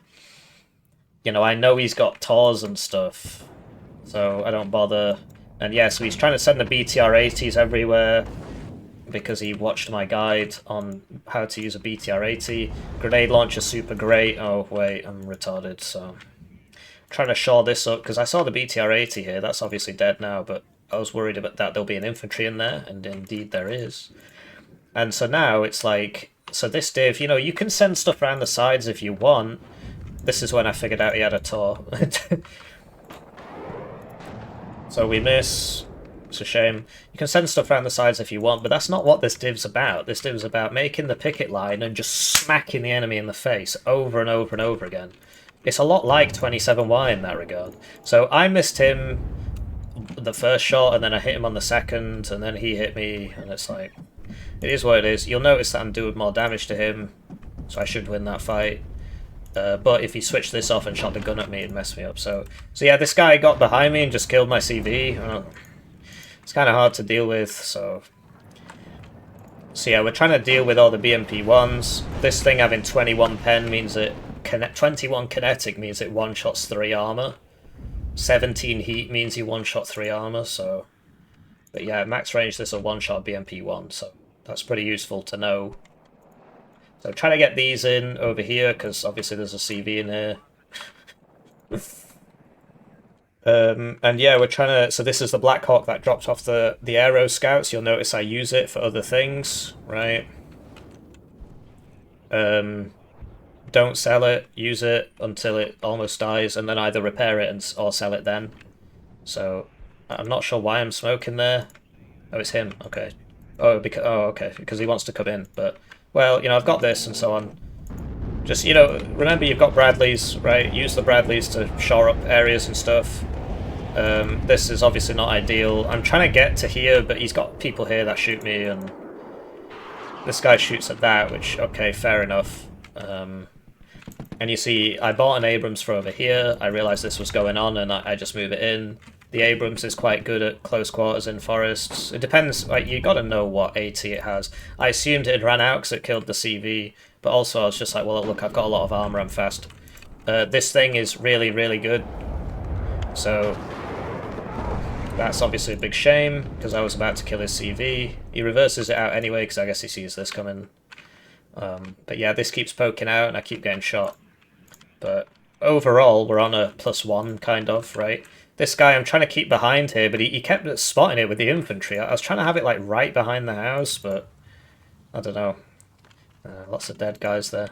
you know, I know he's got Tors and stuff, so I don't bother. And yeah, so he's trying to send the BTR-80s everywhere because he watched my guide on how to use a BTR-80. Grenade launcher super great. Oh wait, I'm retarded, so I'm trying to shore this up because I saw the BTR-80 here. That's obviously dead now, but I was worried about that there'll be an infantry in there, and indeed there is. And so now it's like, so this div, you know, you can send stuff around the sides if you want. This is when I figured out he had a Tor. So we miss. It's a shame. You can send stuff around the sides if you want, but that's not what this div's about. This div's about making the picket line and just smacking the enemy in the face over and over and over again. It's a lot like 27Y in that regard. So I missed him the first shot, and then I hit him on the second, and then he hit me, and it's like, it is what it is. You'll notice that I'm doing more damage to him, so I should win that fight. But if he switched this off and shot the gun at me, it'd mess me up. So yeah, this guy got behind me and just killed my CV. It's kind of hard to deal with, so yeah, we're trying to deal with all the BMP1s. This thing having 21 pen means that 21 kinetic means it one-shots 3 armor. 17 heat means he one-shot 3 armor, so... But yeah, max range, this is a one-shot BMP1, so that's pretty useful to know. So trying to get these in over here, because obviously there's a CV in here. And yeah, we're trying to... So this is the Black Hawk that dropped off the Aero Scouts. You'll notice I use it for other things, right? Don't sell it, use it until it almost dies, and then either repair it or sell it then. So I'm not sure why I'm smoking there. Oh, it's him. Okay. Okay, because he wants to come in, but... Well, you know, I've got this and so on. Just, you know, remember you've got Bradleys, right? Use the Bradleys to shore up areas and stuff. This is obviously not ideal. I'm trying to get to here, but he's got people here that shoot me, and this guy shoots at that, which, okay, fair enough. And you see, I bought an Abrams for over here. I realised this was going on, and I just move it in. The Abrams is quite good at close quarters in forests. It depends, like, you gotta know what AT it has. I assumed it had ran out because it killed the CV, but also I was just like, well, look, I've got a lot of armor, I'm fast. This thing is really, really good. So that's obviously a big shame, because I was about to kill his CV. He reverses it out anyway, because I guess he sees this coming. But yeah, this keeps poking out, and I keep getting shot. But overall, we're on a +1, kind of, right? This guy I'm trying to keep behind here, but he kept spotting it with the infantry. I was trying to have it like right behind the house, but I don't know. Lots of dead guys there.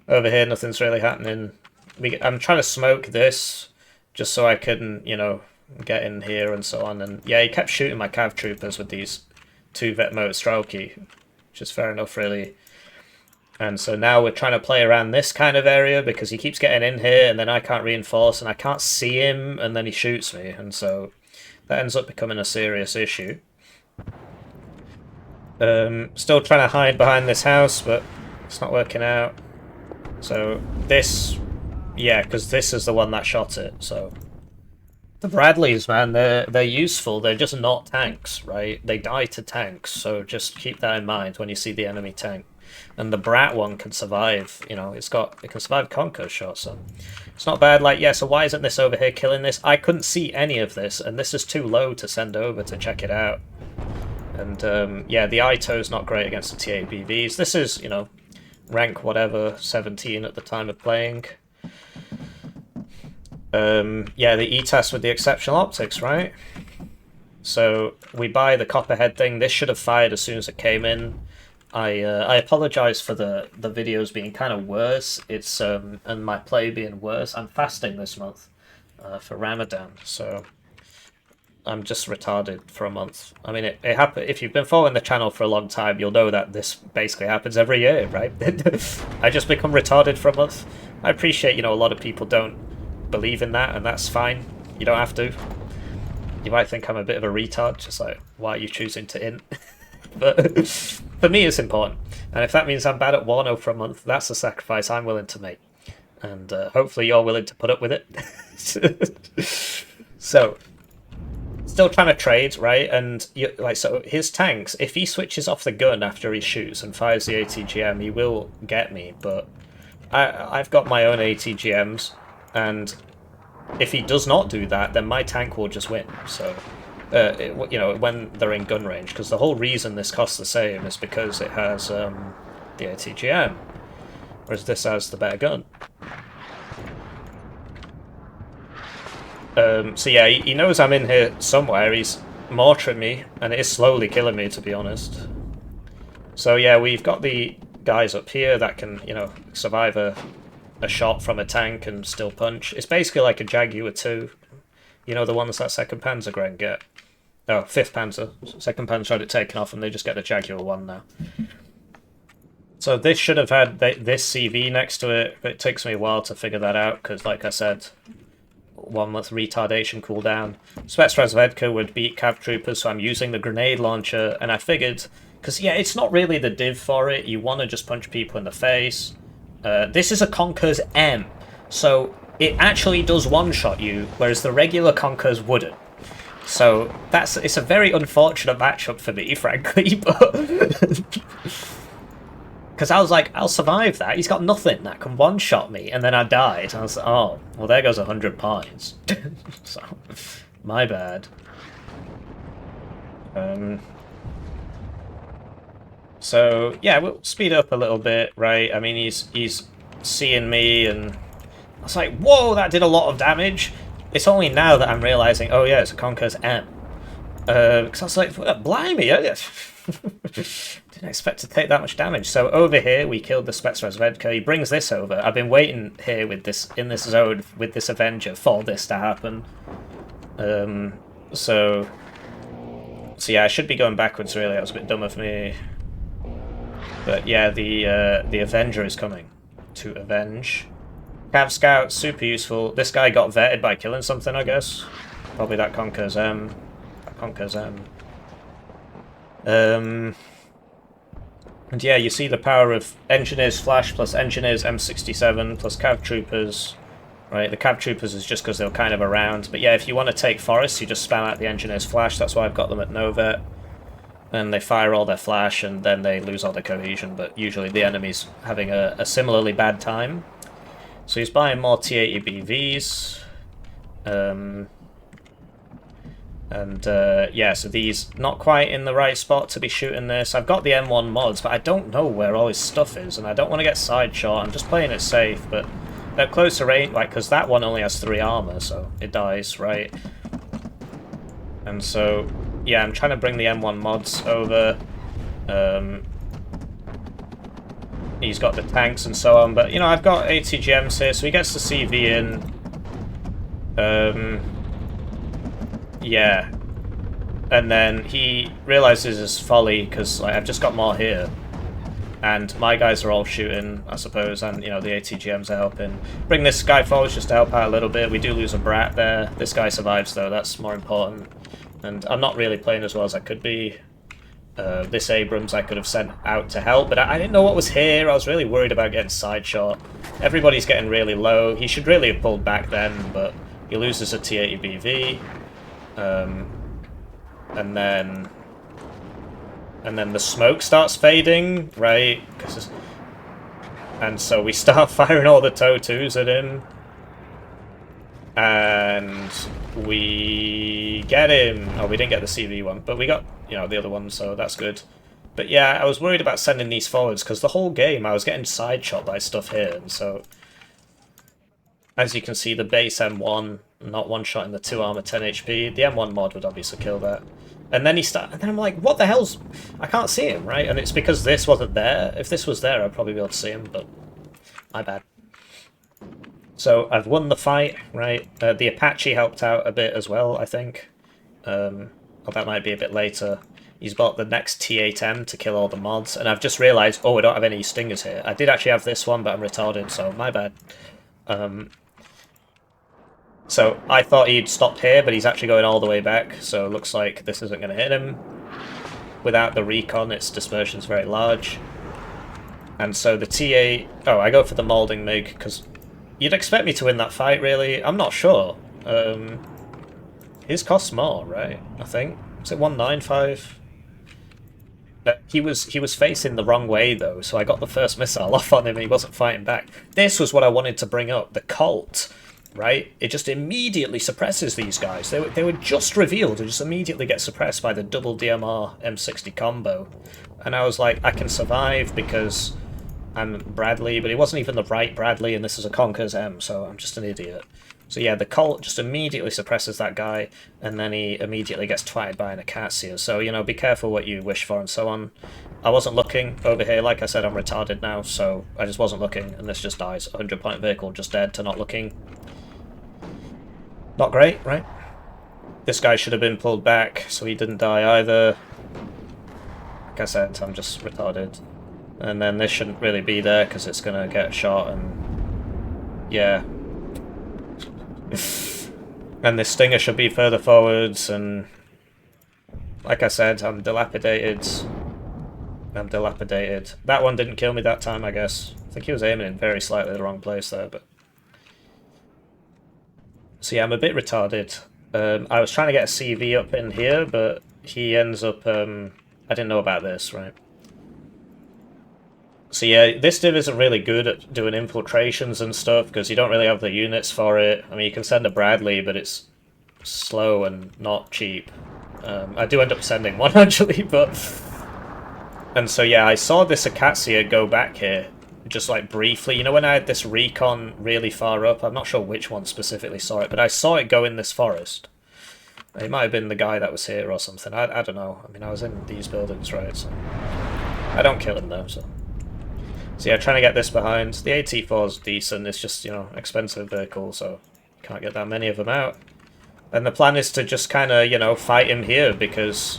Over here, nothing's really happening. I'm trying to smoke this just so I can, you know, get in here and so on. And yeah, he kept shooting my cav troopers with these 2 Vetmo Strelki, which is fair enough, really. And so now we're trying to play around this kind of area because he keeps getting in here and then I can't reinforce and I can't see him and then he shoots me. And so that ends up becoming a serious issue. Still trying to hide behind this house, but it's not working out. So this, yeah, because this is the one that shot it. So the Bradleys, man, they're useful. They're just not tanks, right? They die to tanks. So just keep that in mind when you see the enemy tank. And the Brat one can survive, you know, it can survive Conquer shots, so it's not bad. Like, yeah, so why isn't this over here killing this? I couldn't see any of this, and this is too low to send over to check it out. And yeah, the Ito's not great against the TABVs. This is, you know, rank whatever, 17 at the time of playing. Yeah, the ETAS with the exceptional optics, right? So we buy the Copperhead thing. This should have fired as soon as it came in. I apologise for the videos being kind of worse. It's and my play being worse. I'm fasting this month for Ramadan, so I'm just retarded for a month. I mean, it happened. If you've been following the channel for a long time, you'll know that this basically happens every year, right? I just become retarded for a month. I appreciate, you know, a lot of people don't believe in that, and that's fine. You don't have to. You might think I'm a bit of a retard, just like, why are you choosing to int? But for me, it's important. And if that means I'm bad at Warno for a month, that's a sacrifice I'm willing to make. And hopefully you're willing to put up with it. So, still trying to trade, right? And so his tanks, if he switches off the gun after he shoots and fires the ATGM, he will get me. But I've got my own ATGMs, and if he does not do that, then my tank will just win. So, you know, when they're in gun range, because the whole reason this costs the same is because it has the ATGM, whereas this has the better gun. So yeah, he knows I'm in here somewhere. He's mortaring me, and it is slowly killing me, to be honest. So yeah, we've got the guys up here that can, you know, survive a shot from a tank and still punch. It's basically like a Jaguar 2. You know, the ones that 2nd Panzergren get. Oh, 5th Panzer. 2nd Panzer had it taken off, and they just get the Jaguar 1 now. So this should have had this CV next to it, but it takes me a while to figure that out, because, like I said, 1 month retardation cooldown. Spetsrazvedka would beat Cav Troopers, so I'm using the grenade launcher, and I figured, because, yeah, it's not really the div for it. You want to just punch people in the face. This is a Conker's M, so it actually does one-shot you, whereas the regular Conkers wouldn't. So it's a very unfortunate matchup for me, frankly, but because I was like, I'll survive that. He's got nothing that can one-shot me, and then I died. And I was like, oh, well, there goes 100 points. So, my bad. So yeah, we'll speed up a little bit, right? I mean, he's seeing me, and I was like, whoa, that did a lot of damage. It's only now that I'm realising, oh yeah, it's a Conker's M. Because I was like, blimey, didn't expect to take that much damage. So over here, we killed the Spetsrazvedka. He brings this over. I've been waiting here with this in this zone with this Avenger for this to happen. So yeah, I should be going backwards, really. That was a bit dumb of me. But yeah, the Avenger is coming to avenge. Cav Scout, super useful. This guy got vetted by killing something, I guess. Probably that Conker's M. That Conker's M. And yeah, you see the power of Engineers Flash plus Engineers M67 plus Cav Troopers. Right, the Cav Troopers is just because they're kind of around. But yeah, if you want to take Forest, you just spam out the Engineers Flash. That's why I've got them at no vet. and they fire all their flash, and then they lose all their cohesion, but usually the enemy's having a similarly bad time. So he's buying more T80 BVs. Yeah, so these not quite in the right spot to be shooting this. I've got the M1 mods, but I don't know where all his stuff is, and I don't want to get side shot. I'm just playing it safe, but at closer range, like, because that one only has 3 armor, so it dies, right? And so, yeah, I'm trying to bring the M1 mods over. He's got the tanks and so on, but, you know, I've got ATGMs here, so he gets the CV in. Yeah. And then he realizes his folly, because, like, I've just got more here. And my guys are all shooting, I suppose, and, you know, the ATGMs are helping. Bring this guy forward just to help out a little bit. We do lose a brat there. This guy survives, though. That's more important. And I'm not really playing as well as I could be. This Abrams I could have sent out to help, but I didn't know what was here. I was really worried about getting side shot. Everybody's getting really low. He should really have pulled back then, but he loses a T80 BV. And then the smoke starts fading, right? And so we start firing all the TOW2s at him. And we get him. Oh, we didn't get the CV one, but we got, you know, the other one, so that's good. But yeah, I was worried about sending these forwards, because the whole game I was getting side shot by stuff here, and so... As you can see, the base M1, not one-shot in the 2 armor, 10 HP. The M1 mod would obviously kill that. And then and then I'm like, what the hell's... I can't see him, right? And it's because this wasn't there. If this was there, I'd probably be able to see him, but... My bad. So, I've won the fight, right? The Apache helped out a bit as well, I think. Well, that might be a bit later. He's bought the next T8M to kill all the mods, and I've just realised, oh, I don't have any stingers here. I did actually have this one, but I'm retarded, so my bad. So I thought he'd stopped here, but he's actually going all the way back, so it looks like this isn't going to hit him. Without the recon, its dispersion's very large. And so the T8... Oh, I go for the Moulding MiG, because you'd expect me to win that fight, really. I'm not sure. His costs more, right? I think. Is it 195? He was facing the wrong way, though, so I got the first missile off on him and he wasn't fighting back. This was what I wanted to bring up. The Colt, right? It just immediately suppresses these guys. They were just revealed and just immediately get suppressed by the double DMR M60 combo. And I was like, I can survive because I'm Bradley, but it wasn't even the right Bradley, and this is a Conker's M, so I'm just an idiot. So yeah, the Colt just immediately suppresses that guy, and then he immediately gets twatted by an Acacia. So, you know, be careful what you wish for and so on. I wasn't looking over here. Like I said, I'm retarded now, so I just wasn't looking, and this just dies. 100-point vehicle just dead to not looking. Not great, right? This guy should have been pulled back, so he didn't die either. Like I said, I'm just retarded. And then this shouldn't really be there, because it's going to get shot, and... yeah. And this Stinger should be further forwards, and... like I said, I'm dilapidated. I'm dilapidated. That one didn't kill me that time, I guess. I think he was aiming in very slightly the wrong place there, but... So yeah, I'm a bit retarded. I was trying to get a CV up in here, but he ends up... I didn't know about this, right? So yeah, this div isn't really good at doing infiltrations and stuff, because you don't really have the units for it. I mean, you can send a Bradley, but it's slow and not cheap. I do end up sending one, actually, but... And so yeah, I saw this Acacia go back here, just like briefly. You know, when I had this recon really far up, I'm not sure which one specifically saw it, but I saw it go in this forest. It might have been the guy that was here or something. I don't know. I mean, I was in these buildings, right? So I don't kill him, though, so... So yeah, trying to get this behind. The AT4 is decent, it's just, you know, expensive vehicle, so can't get that many of them out. And the plan is to just kind of, you know, fight him here, because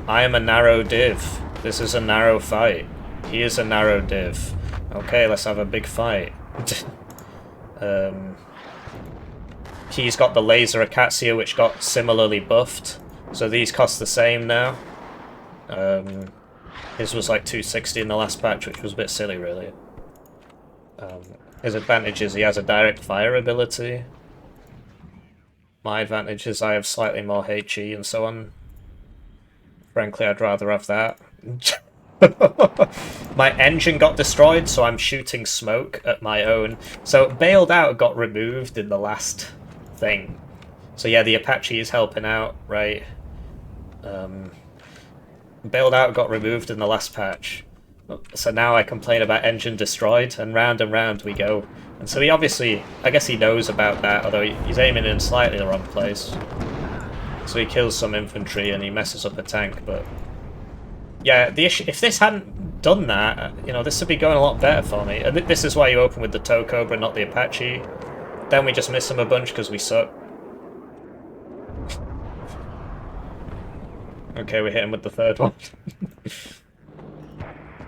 I am a narrow div. This is a narrow fight. He is a narrow div. Okay, let's have a big fight. He's got the laser Acacia, which got similarly buffed, so these cost the same now. His was like 260 in the last patch, which was a bit silly, really. His advantage is he has a direct fire ability. My advantage is I have slightly more HE and so on. Frankly, I'd rather have that. My engine got destroyed, so I'm shooting smoke at my own. So bailed out got removed in the last thing. So yeah, the Apache is helping out, right? Bailed out got removed in the last patch. So now I complain about engine destroyed, and round we go. And so he obviously, I guess he knows about that, although he's aiming in slightly the wrong place. So he kills some infantry and he messes up a tank, but... Yeah, the issue, if this hadn't done that, you know, this would be going a lot better for me. And this is why you open with the tow cobra, not the Apache. Then we just miss him a bunch because we suck. Okay, we hit him with the third one.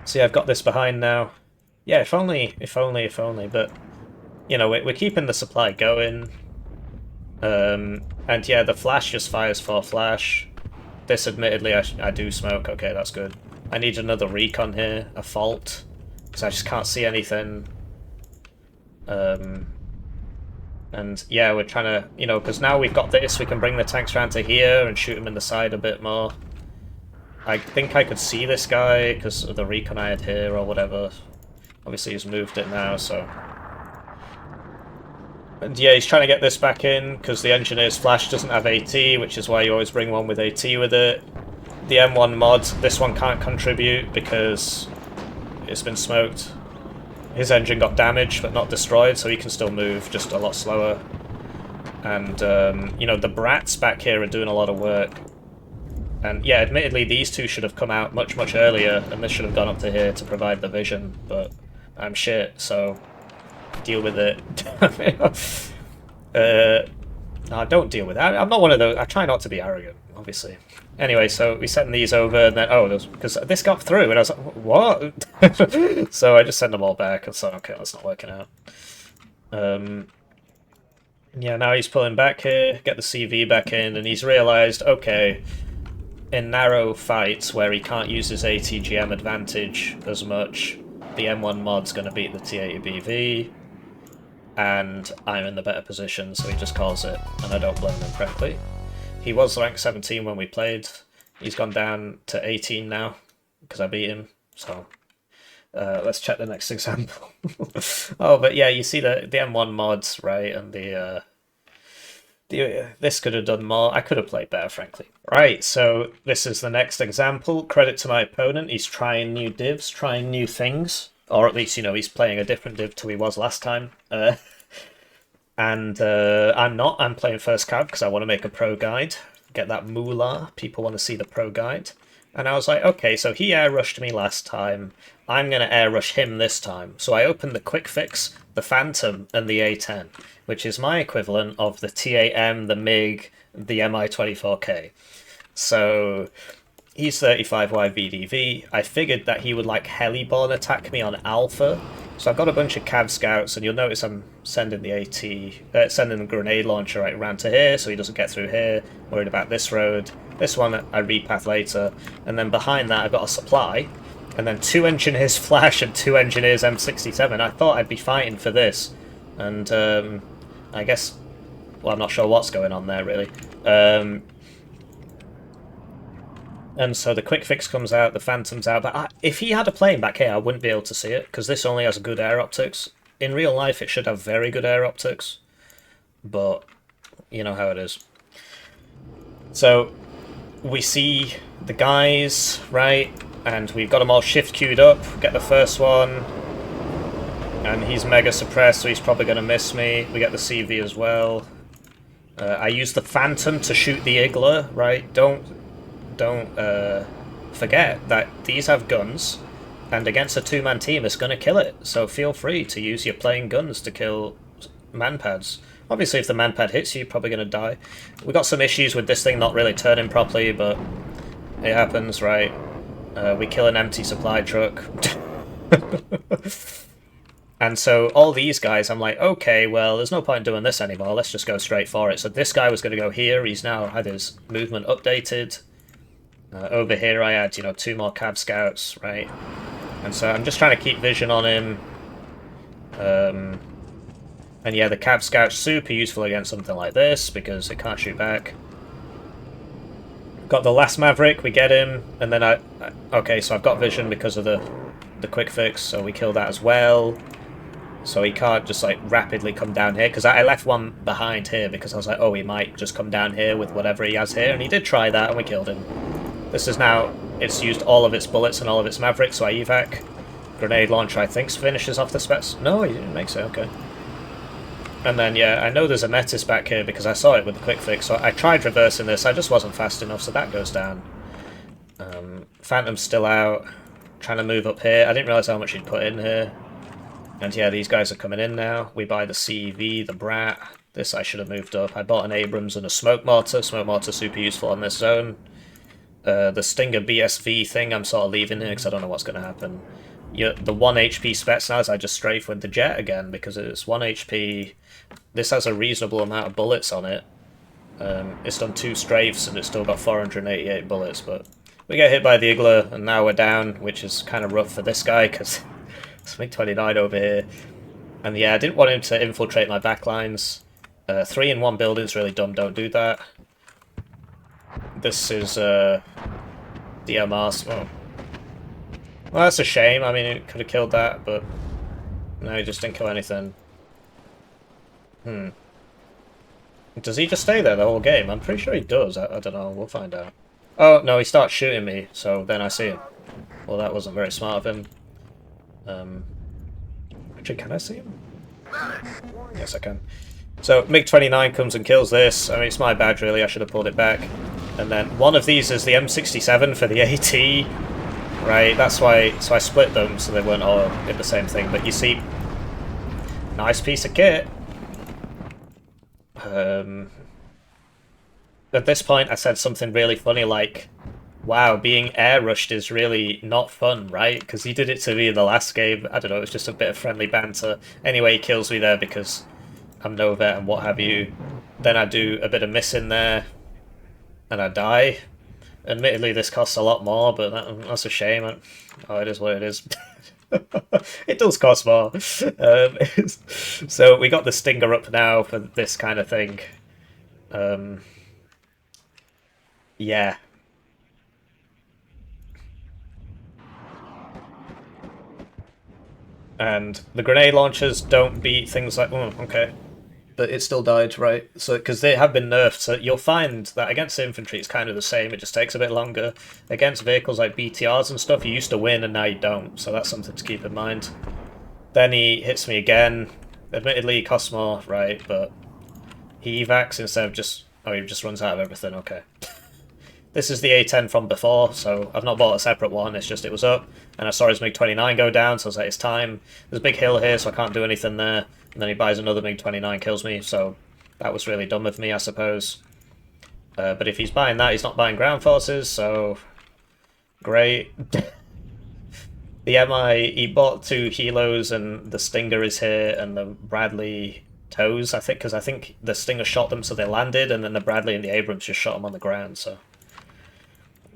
See, I've got this behind now. Yeah, if only, but... You know, we're keeping the supply going. And yeah, the flash just fires for flash. This, admittedly, I do smoke. Okay, that's good. I need another recon here, a fault, because I just can't see anything. And yeah, we're trying to, you know, because now we've got this, we can bring the tanks around to here and shoot them in the side a bit more. I think I could see this guy because of the recon I had here or whatever. Obviously, he's moved it now, so... And yeah, he's trying to get this back in, because the Engineer's Flash doesn't have AT, which is why you always bring one with AT with it. The M1 mod, this one can't contribute, because it's been smoked. His engine got damaged, but not destroyed, so he can still move, just a lot slower. And, you know, the brats back here are doing a lot of work. And yeah, admittedly, these two should have come out much, much earlier, and this should have gone up to here to provide the vision, but I'm shit, so... Deal with it. No, don't deal with it. I'm not one of those. I try not to be arrogant, obviously. Anyway, so we sent these over, and then because this got through, and I was like, what? So I just sent them all back, and so okay, that's not working out. Yeah, now he's pulling back here, get the CV back in, and he's realised, okay, in narrow fights where he can't use his ATGM advantage as much, the M1 mod's going to beat the T80BV. And I'm in the better position, so he just calls it, and I don't blame him, frankly. He was rank 17 when we played. He's gone down to 18 now, because I beat him, so... let's check the next example. Oh, but yeah, you see the M1 mods, right, and this could have done more. I could have played better, frankly. Right, so this is the next example. Credit to my opponent, he's trying new divs, trying new things. Or at least, you know, he's playing a different div to he was last time. And I'm not. I'm playing first cav because I want to make a pro guide. Get that moolah. People want to see the pro guide. And I was like, okay, so he air rushed me last time. I'm going to air rush him this time. So I opened the quick fix, the Phantom, and the A10, which is my equivalent of the TAM, the MiG, the Mi-24K. So... He's 35Y VDV. I figured that he would like heliborne attack me on Alpha. So I've got a bunch of Cav scouts, and you'll notice I'm sending the sending the grenade launcher right around to here, so he doesn't get through here. Worried about this road. This one I repath later. And then behind that I've got a supply. And then 2 engineers Flash and 2 engineers M67. I thought I'd be fighting for this. And I guess... Well, I'm not sure what's going on there, really. And so the quick fix comes out, the Phantom's out, but if he had a plane back here, I wouldn't be able to see it, because this only has good air optics. In real life, it should have very good air optics, but you know how it is. So, we see the guys, right, and we've got them all shift queued up, get the first one, and he's mega suppressed, so he's probably going to miss me. We get the CV as well. I use the Phantom to shoot the Igler, right, Don't forget that these have guns, and against a 2-man team it's going to kill it, so feel free to use your plain guns to kill manpads. Obviously if the manpad hits you, you're probably going to die. We got some issues with this thing not really turning properly, but it happens, right? We kill an empty supply truck. And so all these guys, I'm like, okay, well, there's no point doing this anymore, let's just go straight for it. So this guy was going to go here, he's now had his movement updated. Over here I had, you know, 2 more Cav Scouts, right? And so I'm just trying to keep vision on him. And yeah, the Cav Scout's super useful against something like this, because it can't shoot back. Got the last Maverick, we get him, and then okay, so I've got vision because of the quick fix, so we kill that as well. So he can't just like rapidly come down here, because I left one behind here because I was like, oh, he might just come down here with whatever he has here, and he did try that, and we killed him. This is now, it's used all of its bullets and all of its Mavericks, so I evac. Grenade launcher, I think, finishes off the specs. No, he didn't make so, okay. And then, yeah, I know there's a Metis back here because I saw it with the quick fix, so I tried reversing this, I just wasn't fast enough, so that goes down. Phantom's still out, trying to move up here. I didn't realise how much he'd put in here. And yeah, these guys are coming in now. We buy the CEV, the Brat. This I should have moved up. I bought an Abrams and a Smoke Mortar. Smoke Mortar super useful on this zone. The Stinger BSV thing I'm sort of leaving here because I don't know what's going to happen. The 1 HP Spetsnaz I just strafe with the jet again because it's 1 HP. This has a reasonable amount of bullets on it. It's done 2 strafes and it's still got 488 bullets, but we get hit by the Igla and now we're down, which is kind of rough for this guy because it's MiG-29 over here. And yeah, I didn't want him to infiltrate my backlines. 3 in 1 building's really dumb, don't do that. This is DMR. Oh. Well, that's a shame. I mean, it could have killed that, but no, he just didn't kill anything. Does he just stay there the whole game? I'm pretty sure he does. I don't know. We'll find out. Oh, no, he starts shooting me, so then I see him. Well, that wasn't very smart of him. Actually, can I see him? Yes, I can. So, MiG-29 comes and kills this. I mean, it's my badge, really. I should have pulled it back. And then one of these is the M67 for the AT. Right, that's why. So I split them so they weren't all in the same thing. But you see, nice piece of kit. At this point, I said something really funny like, wow, being air rushed is really not fun, right? Because he did it to me in the last game. I don't know, it was just a bit of friendly banter. Anyway, he kills me there because I'm no vet and what have you. Then I do a bit of missing there, and I die. Admittedly, this costs a lot more, but that's a shame. Oh, it is what it is. It does cost more. So we got the Stinger up now for this kind of thing. Yeah. And the grenade launchers don't beat things like... Oh, okay. But it still died, right? So because they have been nerfed, so you'll find that against infantry it's kind of the same. It just takes a bit longer. Against vehicles like BTRs and stuff, you used to win and now you don't. So that's something to keep in mind. Then he hits me again. Admittedly, he costs more, right? But he evacs instead of just... Oh, he just runs out of everything. Okay. This is the A10 from before, so I've not bought a separate one. It's just it was up, and I saw his MiG-29 go down, so I was like, it's time. There's a big hill here, so I can't do anything there. And then he buys another MiG-29, kills me, so that was really dumb of me, I suppose. But if he's buying that, he's not buying ground forces, so... Great. The MI, he bought 2 Helos, and the Stinger is here, and the Bradley toes, I think, because I think the Stinger shot them so they landed, and then the Bradley and the Abrams just shot them on the ground, so...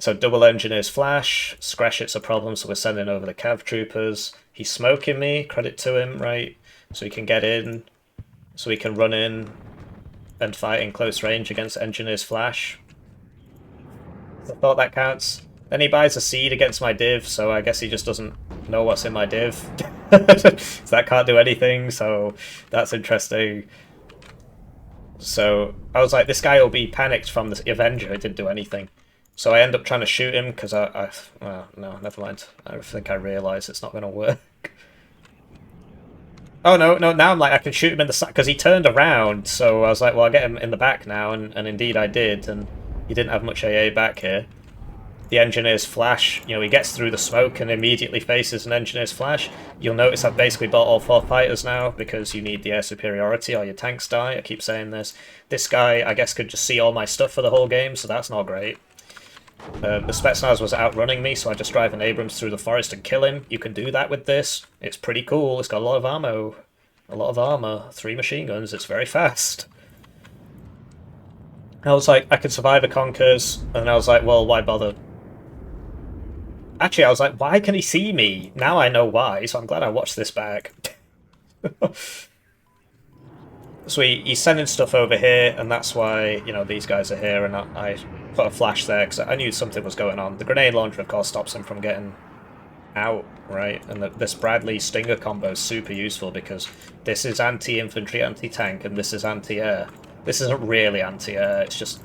So double engineers flash, Scratchit's a problem, so we're sending over the Cav troopers. He's smoking me, credit to him, right? So he can get in, so he can run in and fight in close range against engineers flash. I thought that counts. Then he buys a seed against my div, so I guess he just doesn't know what's in my div. So that can't do anything, so that's interesting. So I was like, this guy will be panicked from the Avenger, it didn't do anything. So I end up trying to shoot him because well, no, never mind. I think I realise it's not going to work. Oh, no, now I'm like, I can shoot him in the side, because he turned around, so I was like, well, I'll get him in the back now, and indeed I did, and he didn't have much AA back here. The engineer's flash, you know, he gets through the smoke and immediately faces an engineer's flash. You'll notice I've basically bought all 4 fighters now, because you need the air superiority or your tanks die, I keep saying this. This guy, I guess, could just see all my stuff for the whole game, so that's not great. The Spetsnaz was outrunning me, so I just drive an Abrams through the forest and kill him. You can do that with this. It's pretty cool. It's got a lot of ammo. A lot of armor. 3 machine guns. It's very fast. I was like, I could survive a Conkers, and I was like, well, why bother? Actually, I was like, why can he see me? Now I know why, so I'm glad I watched this back. So he's sending stuff over here, and that's why, you know, these guys are here, and I put a flash there because I knew something was going on. The grenade launcher, of course, stops him from getting out, right? And this Bradley Stinger combo is super useful because this is anti-infantry, anti-tank, and this is anti-air. This isn't really anti-air, it's just,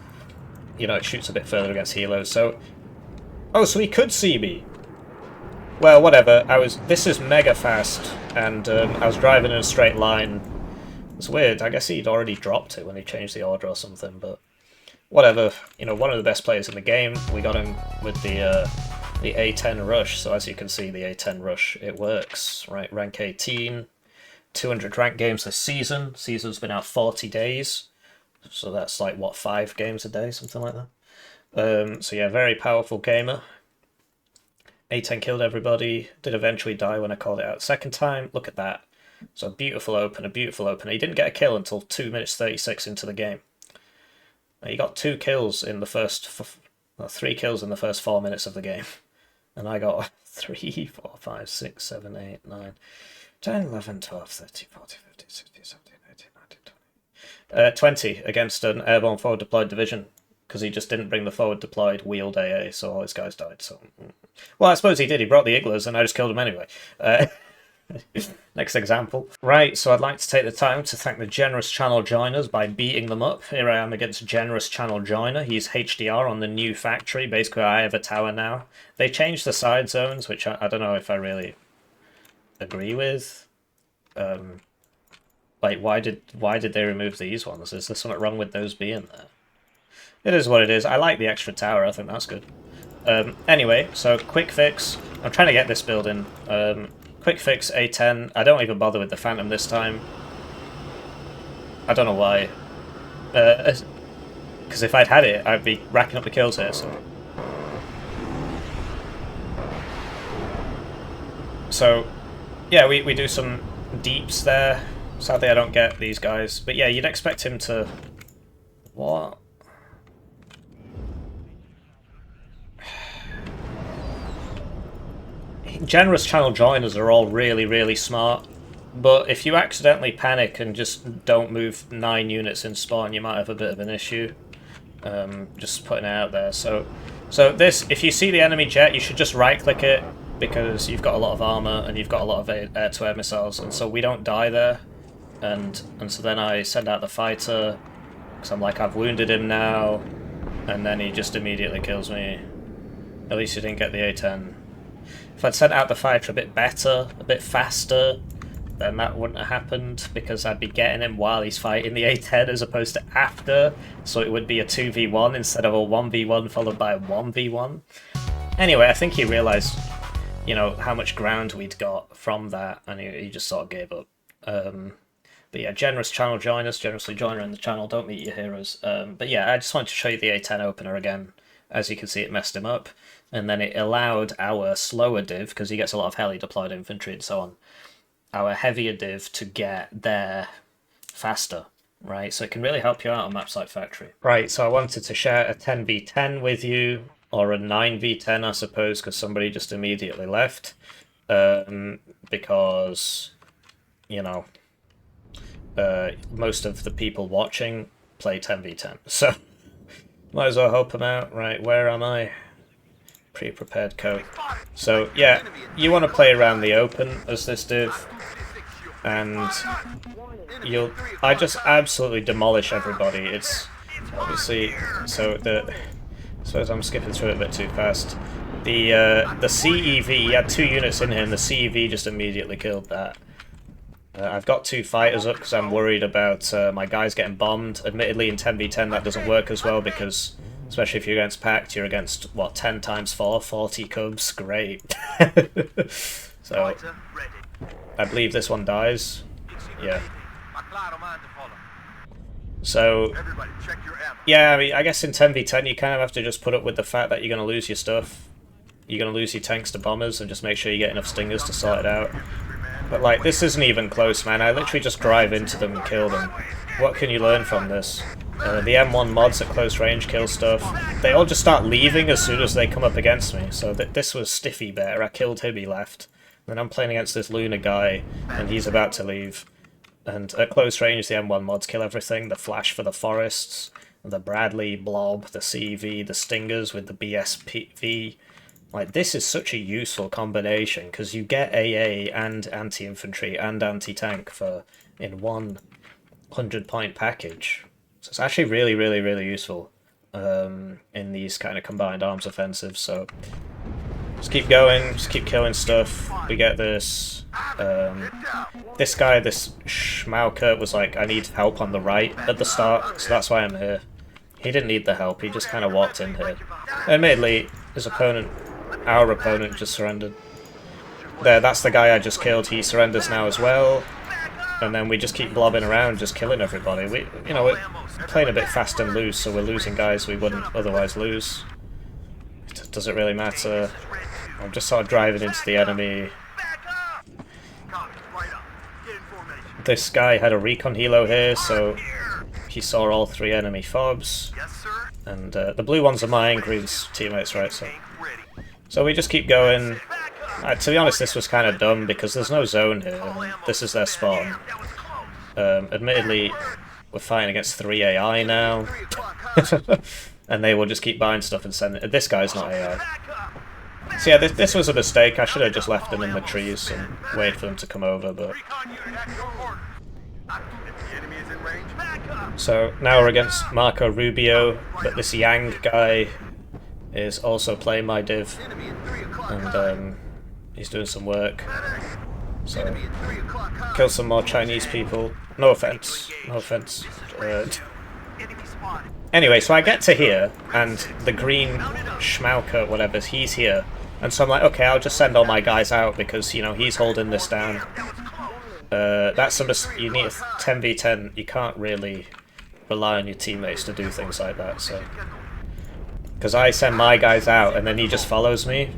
you know, it shoots a bit further against helos, so... Oh, so he could see me! Well, whatever, this is mega fast, and I was driving in a straight line. It's weird, I guess he'd already dropped it when he changed the order or something, but... Whatever, you know, one of the best players in the game, we got him with the A10 rush, so as you can see, the A10 rush, it works, right? Rank 18, 200 ranked games this season. Season's been out 40 days, so that's like, what, 5 games a day, something like that? So yeah, very powerful gamer. A10 killed everybody, did eventually die when I called it out second time. Look at that. So a beautiful opener, beautiful opener. He didn't get a kill until 2 minutes 36 into the game. He got 2 kills in the first... 3 kills in the first 4 minutes of the game. And I got 3, 4, 5, 6, 7, 8, 9, 10, 11, 12, 13, 14, 15, 16, 17, 18, 19, 20. 20 against an airborne forward deployed division. Because he just didn't bring the forward deployed wheeled AA, so all his guys died. So, well, I suppose he did. He brought the Iglas, and I just killed him anyway. Next example. Right, so I'd like to take the time to thank the generous channel joiners by beating them up. Here I am against generous channel joiner. He's HDR on the new factory. Basically, I have a tower now. They changed the side zones, which I don't know if I really agree with. Like, why did they remove these ones? Is there something wrong with those being there? It is what it is. I like the extra tower. I think that's good. Anyway, so quick fix. I'm trying to get this building. Quick fix A10. I don't even bother with the Phantom this time. I don't know why. Because if I'd had it, I'd be racking up the kills here. So yeah, we do some deeps there. Sadly, I don't get these guys. But yeah, you'd expect him to... What? Generous channel joiners are all really, really smart, but if you accidentally panic and just don't move 9 units in spawn, you might have a bit of an issue. Just putting it out there. So this, if you see the enemy jet, you should just right-click it, because you've got a lot of armor and you've got a lot of air-to-air missiles, and so we don't die there. And so then I send out the fighter, because I'm like, I've wounded him now, and then he just immediately kills me. At least he didn't get the A10. If I'd sent out the fighter a bit better, a bit faster, then that wouldn't have happened, because I'd be getting him while he's fighting the A10 as opposed to after, so it would be a 2v1 instead of a 1v1 followed by a 1v1. Anyway, I think he realised, you know, how much ground we'd got from that, and he just sort of gave up. But yeah, generous channel joiners, generously joiner in the channel, don't meet your heroes. But yeah, I just wanted to show you the A10 opener again. As you can see, it messed him up, and then it allowed our slower div, because he gets a lot of heli deployed infantry and so on, our heavier div to get there faster, right? So it can really help you out on maps like Factory. Right, so I wanted to share a 10v10 with you, or a 9v10 I suppose, because somebody just immediately left, because, you know, most of the people watching play 10v10, so... Might as well help him out. Right, where am I? Pre-prepared code. So, yeah, you want to play around the open as this div, and I just absolutely demolish everybody. It's obviously... So, I suppose I'm skipping through it a bit too fast. The CEV, he had 2 units in him, the CEV just immediately killed that. I've got 2 fighters up because I'm worried about my guys getting bombed. Admittedly, in 10v10 that doesn't work as well, because, especially if you're against Pact, you're against, what, 10 times 4, 40 cubs? Great. So, I believe this one dies. Yeah. So, yeah, I mean, I guess in 10v10 you kind of have to just put up with the fact that you're going to lose your stuff. You're going to lose your tanks to bombers, and just make sure you get enough stingers to sort it out. But, like, this isn't even close, man. I literally just drive into them and kill them. What can you learn from this? The M1 mods at close range kill stuff. They all just start leaving as soon as they come up against me. So this was Stiffy Bear. I killed him, he left. Then I'm playing against this Lunar guy, and he's about to leave. And at close range, the M1 mods kill everything. The flash for the forests. the Bradley Blob, the CV, the Stingers with the BSPV. Like, this is such a useful combination, because you get AA and anti-infantry and anti-tank for in one 100-point package. So it's actually really, really, really useful in these kind of combined arms offensives. So just keep going, just keep killing stuff. We get this. This guy, this Schmauker, was like, I need help on the right at the start, so that's why I'm here. He didn't need the help, he just kind of walked in here. Admittedly, his opponent, our opponent, just surrendered. There, that's the guy I just killed, he surrenders now as well. And then we just keep blobbing around, just killing everybody. We're playing a bit fast and loose, so we're losing guys we wouldn't otherwise lose. Does it really matter? I'm just sort of driving into the enemy. This guy had a recon helo here, so he saw all 3 enemy fobs. And the blue ones are mine, green's teammates, right? So we just keep going. To be honest, this was kind of dumb because there's no zone here. This is their spawn. Admittedly, we're fighting against 3 AI now. And they will just keep buying stuff and sending it. This guy's not AI. So yeah, this was a mistake. I should have just left them in the trees and waited for them to come over, but... So now we're against Marco Rubio, but this Yang guy is also playing my div, and he's doing some work. So, kill some more Chinese people. No offense, no offense. Anyway, so I get to here, and the green Schmauker, whatever, he's here. And so I'm like, okay, I'll just send all my guys out because, you know, he's holding this down. That's you need a 10v10. You can't really rely on your teammates to do things like that, so... Because I send my guys out, and then he just follows me.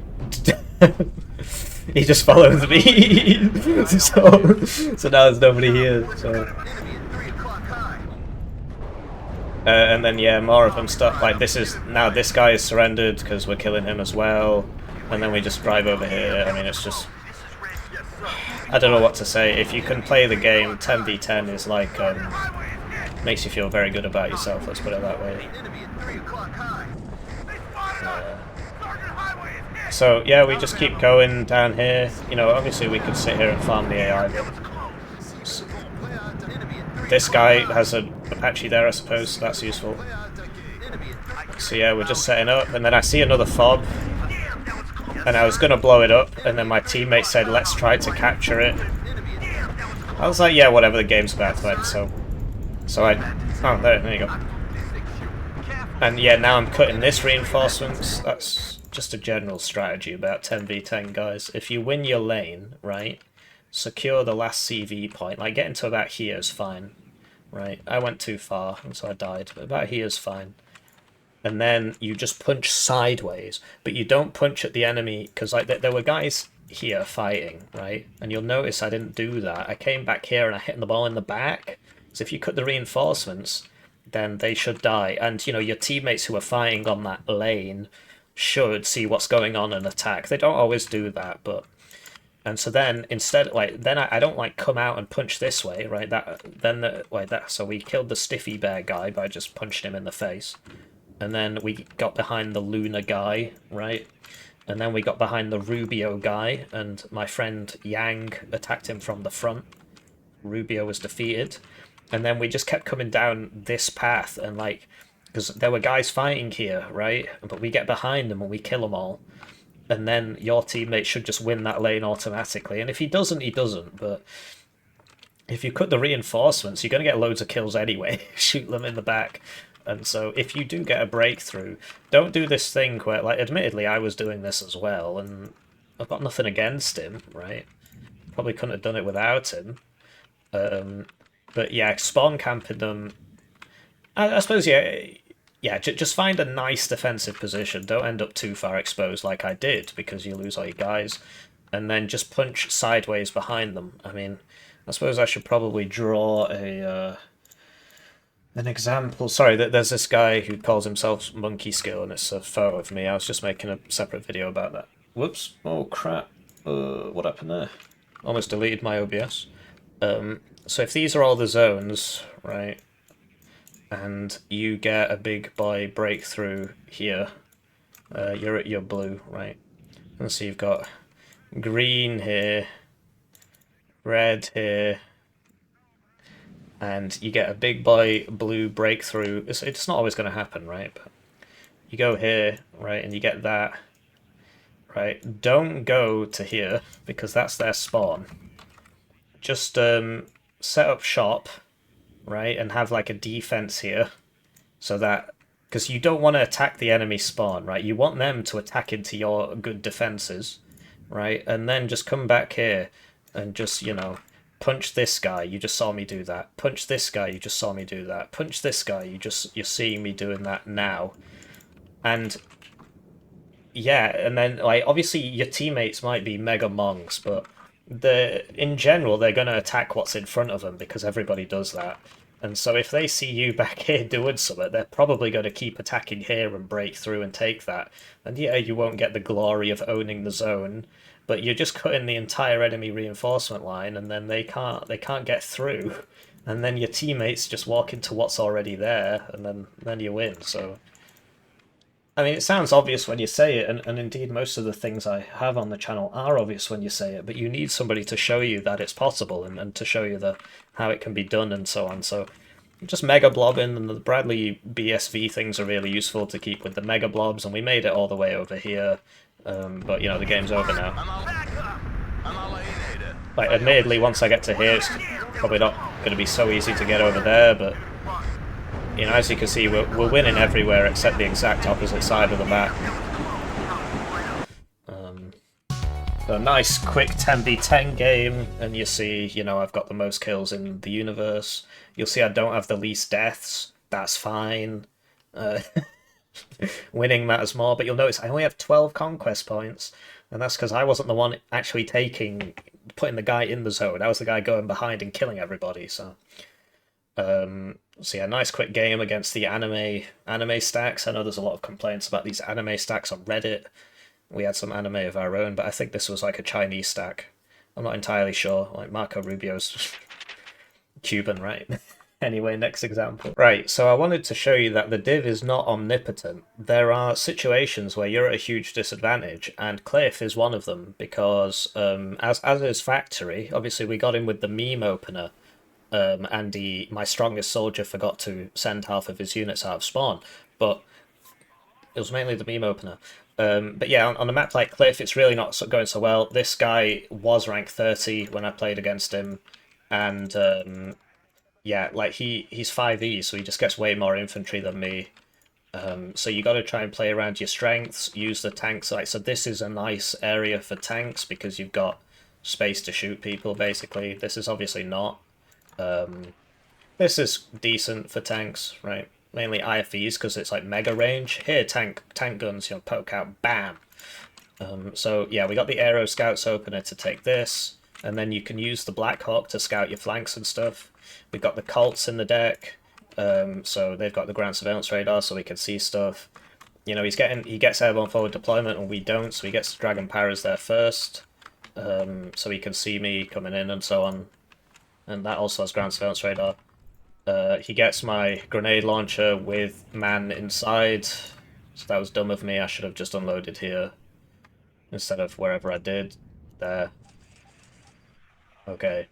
He just follows me. So now there's nobody here, so... and then, yeah, more of them stuff. Like, now this guy is surrendered because we're killing him as well. And then we just drive over here. I mean, it's just... I don't know what to say. If you can play the game, 10v10 is like... makes you feel very good about yourself, let's put it that way. So, yeah, we just keep going down here. You know, obviously we could sit here and farm the AI, but... This guy has an Apache there, I suppose, so that's useful. So yeah, we're just setting up, and then I see another fob. And I was going to blow it up, and then my teammate said, let's try to capture it. I was like, yeah, whatever, the game's about to end, so oh, there you go. And yeah, now I'm cutting this reinforcements. That's just a general strategy about 10v10, guys. If you win your lane, right, secure the last CV point. Like, getting to about here is fine, right? I went too far, and so I died, but about here is fine. And then you just punch sideways, but you don't punch at the enemy, because like there were guys here fighting, right? And you'll notice I didn't do that. I came back here and I hit the ball in the back. So if you cut the reinforcements, then they should die. And, you know, your teammates who are fighting on that lane should see what's going on and attack. They don't always do that, but... And so then, instead, like, then I don't, like, come out and punch this way, right? So we killed the Stiffy Bear guy by just punching him in the face. And then we got behind the Luna guy, right? And then we got behind the Rubio guy, and my friend Yang attacked him from the front. Rubio was defeated. And then we just kept coming down this path, and like, because there were guys fighting here, right? But we get behind them and we kill them all. And then your teammate should just win that lane automatically. And if he doesn't, he doesn't. But if you cut the reinforcements, you're going to get loads of kills anyway. Shoot them in the back. And so if you do get a breakthrough, don't do this thing where, like, admittedly I was doing this as well, and I've got nothing against him, right? Probably couldn't have done it without him. But yeah, spawn camping them. I suppose, yeah, just find a nice defensive position. Don't end up too far exposed like I did, because you lose all your guys. And then just punch sideways behind them. I mean, I suppose I should probably draw an example. Sorry, there's this guy who calls himself Monkey Skill, and it's a photo of me. I was just making a separate video about that. Whoops. Oh, crap. What happened there? Almost deleted my OBS. So if these are all the zones, right, and you get a big boy breakthrough here. You're blue, right? And so you've got green here, red here, and you get a big boy blue breakthrough. It's not always going to happen, right? But you go here, right, and you get that, right? Don't go to here, because that's their spawn. Just set up shop, right, and have like a defense here, so that, because you don't want to attack the enemy spawn, right? You want them to attack into your good defenses, right? And then just come back here and just, you know, punch this guy, you just saw me do that. Punch this guy, you just saw me do that. Punch this guy, you're seeing me doing that now. And yeah, and then like obviously your teammates might be mega monks, but in general they're gonna attack what's in front of them because everybody does that. And so if they see you back here doing something, they're probably going to keep attacking here and break through and take that. And yeah, you won't get the glory of owning the zone, but you're just cutting the entire enemy reinforcement line, and then they can't get through. And then your teammates just walk into what's already there, and then you win. So, I mean, it sounds obvious when you say it, and indeed most of the things I have on the channel are obvious when you say it, but you need somebody to show you that it's possible, and to show you how it can be done and so on. So just mega blobbing, and the Bradley BSV things are really useful to keep with the mega blobs, and we made it all the way over here, but you know, the game's over now. Like, admittedly, once I get to here, it's probably not going to be so easy to get over there, but you know, as you can see, we're winning everywhere except the exact opposite side of the map. A nice quick 10v10 game, and you see, you know, I've got the most kills in the universe. You'll see I don't have the least deaths. That's fine. Winning matters more, but you'll notice I only have 12 conquest points, and that's because I wasn't the one actually putting the guy in the zone. I was the guy going behind and killing everybody, so... So yeah, nice quick game against the anime stacks. I know there's a lot of complaints about these anime stacks on Reddit. We had some anime of our own, but I think this was like a Chinese stack. I'm not entirely sure. Like Marco Rubio's Cuban, right? Anyway, next example. Right, so I wanted to show you that the div is not omnipotent. There are situations where you're at a huge disadvantage, and Cliff is one of them, because as is Factory, obviously we got him with the meme opener. And my strongest soldier forgot to send half of his units out of spawn, but it was mainly the meme opener. But yeah, on a map like Cliff, it's really not going so well. This guy was rank 30 when I played against him, and yeah, like he's 5e, so he just gets way more infantry than me. So you got to try and play around your strengths, use the tanks. Like, so this is a nice area for tanks because you've got space to shoot people, basically. This is obviously not. This is decent for tanks, right? Mainly IFVs because it's like mega range. Here, tank guns, you know, poke out, bam. So yeah, we got the Aero Scouts opener to take this, and then you can use the Black Hawk to scout your flanks and stuff. We've got the Colts in the deck, so they've got the ground surveillance radar, so we can see stuff. You know, he gets airborne forward deployment, and we don't, so he gets Dragon Paras there first, so he can see me coming in and so on. And that also has ground surveillance radar. He gets my grenade launcher with man inside, so that was dumb of me. I should have just unloaded here instead of wherever I did. There. Okay.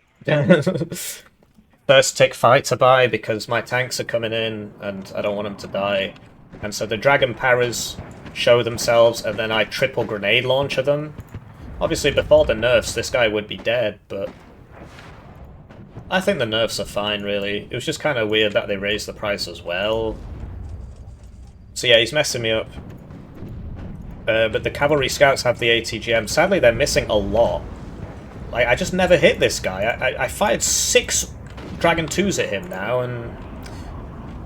First tick fight to buy because my tanks are coming in and I don't want them to die. And so the Dragon Paras show themselves, and then I triple grenade launcher them. Obviously before the nerfs this guy would be dead, but I think the nerfs are fine, really. It was just kind of weird that they raised the price as well. So yeah, he's messing me up. But the Cavalry Scouts have the ATGM. Sadly, they're missing a lot. Like, I just never hit this guy. I fired 6 Dragon 2s at him now,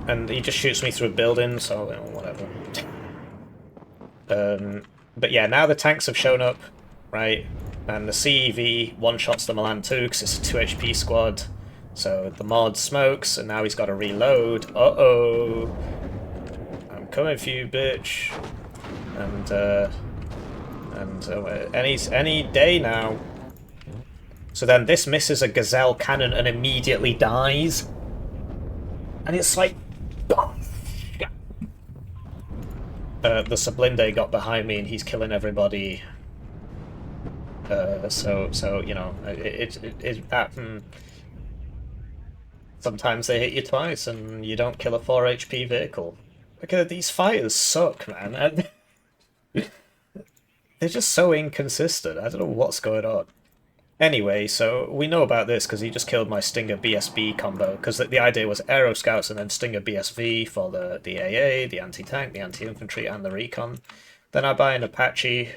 and he just shoots me through a building, so whatever. But yeah, now the tanks have shown up, right? And the CEV one-shots the Milan 2 because it's a 2 HP squad. So the mod smokes, and now he's got to reload. Uh-oh. I'm coming for you, bitch. And any day now. So then this misses a Gazelle cannon and immediately dies. And it's like The Sublinde got behind me and he's killing everybody. So you know, sometimes they hit you twice and you don't kill a 4 HP vehicle. Look at these fighters suck, man. And they're just so inconsistent. I don't know what's going on. Anyway, so we know about this because he just killed my Stinger BSB combo, because the idea was Aero Scouts and then Stinger BSV for the AA, the anti-tank, the anti-infantry, and the recon. Then I buy an Apache,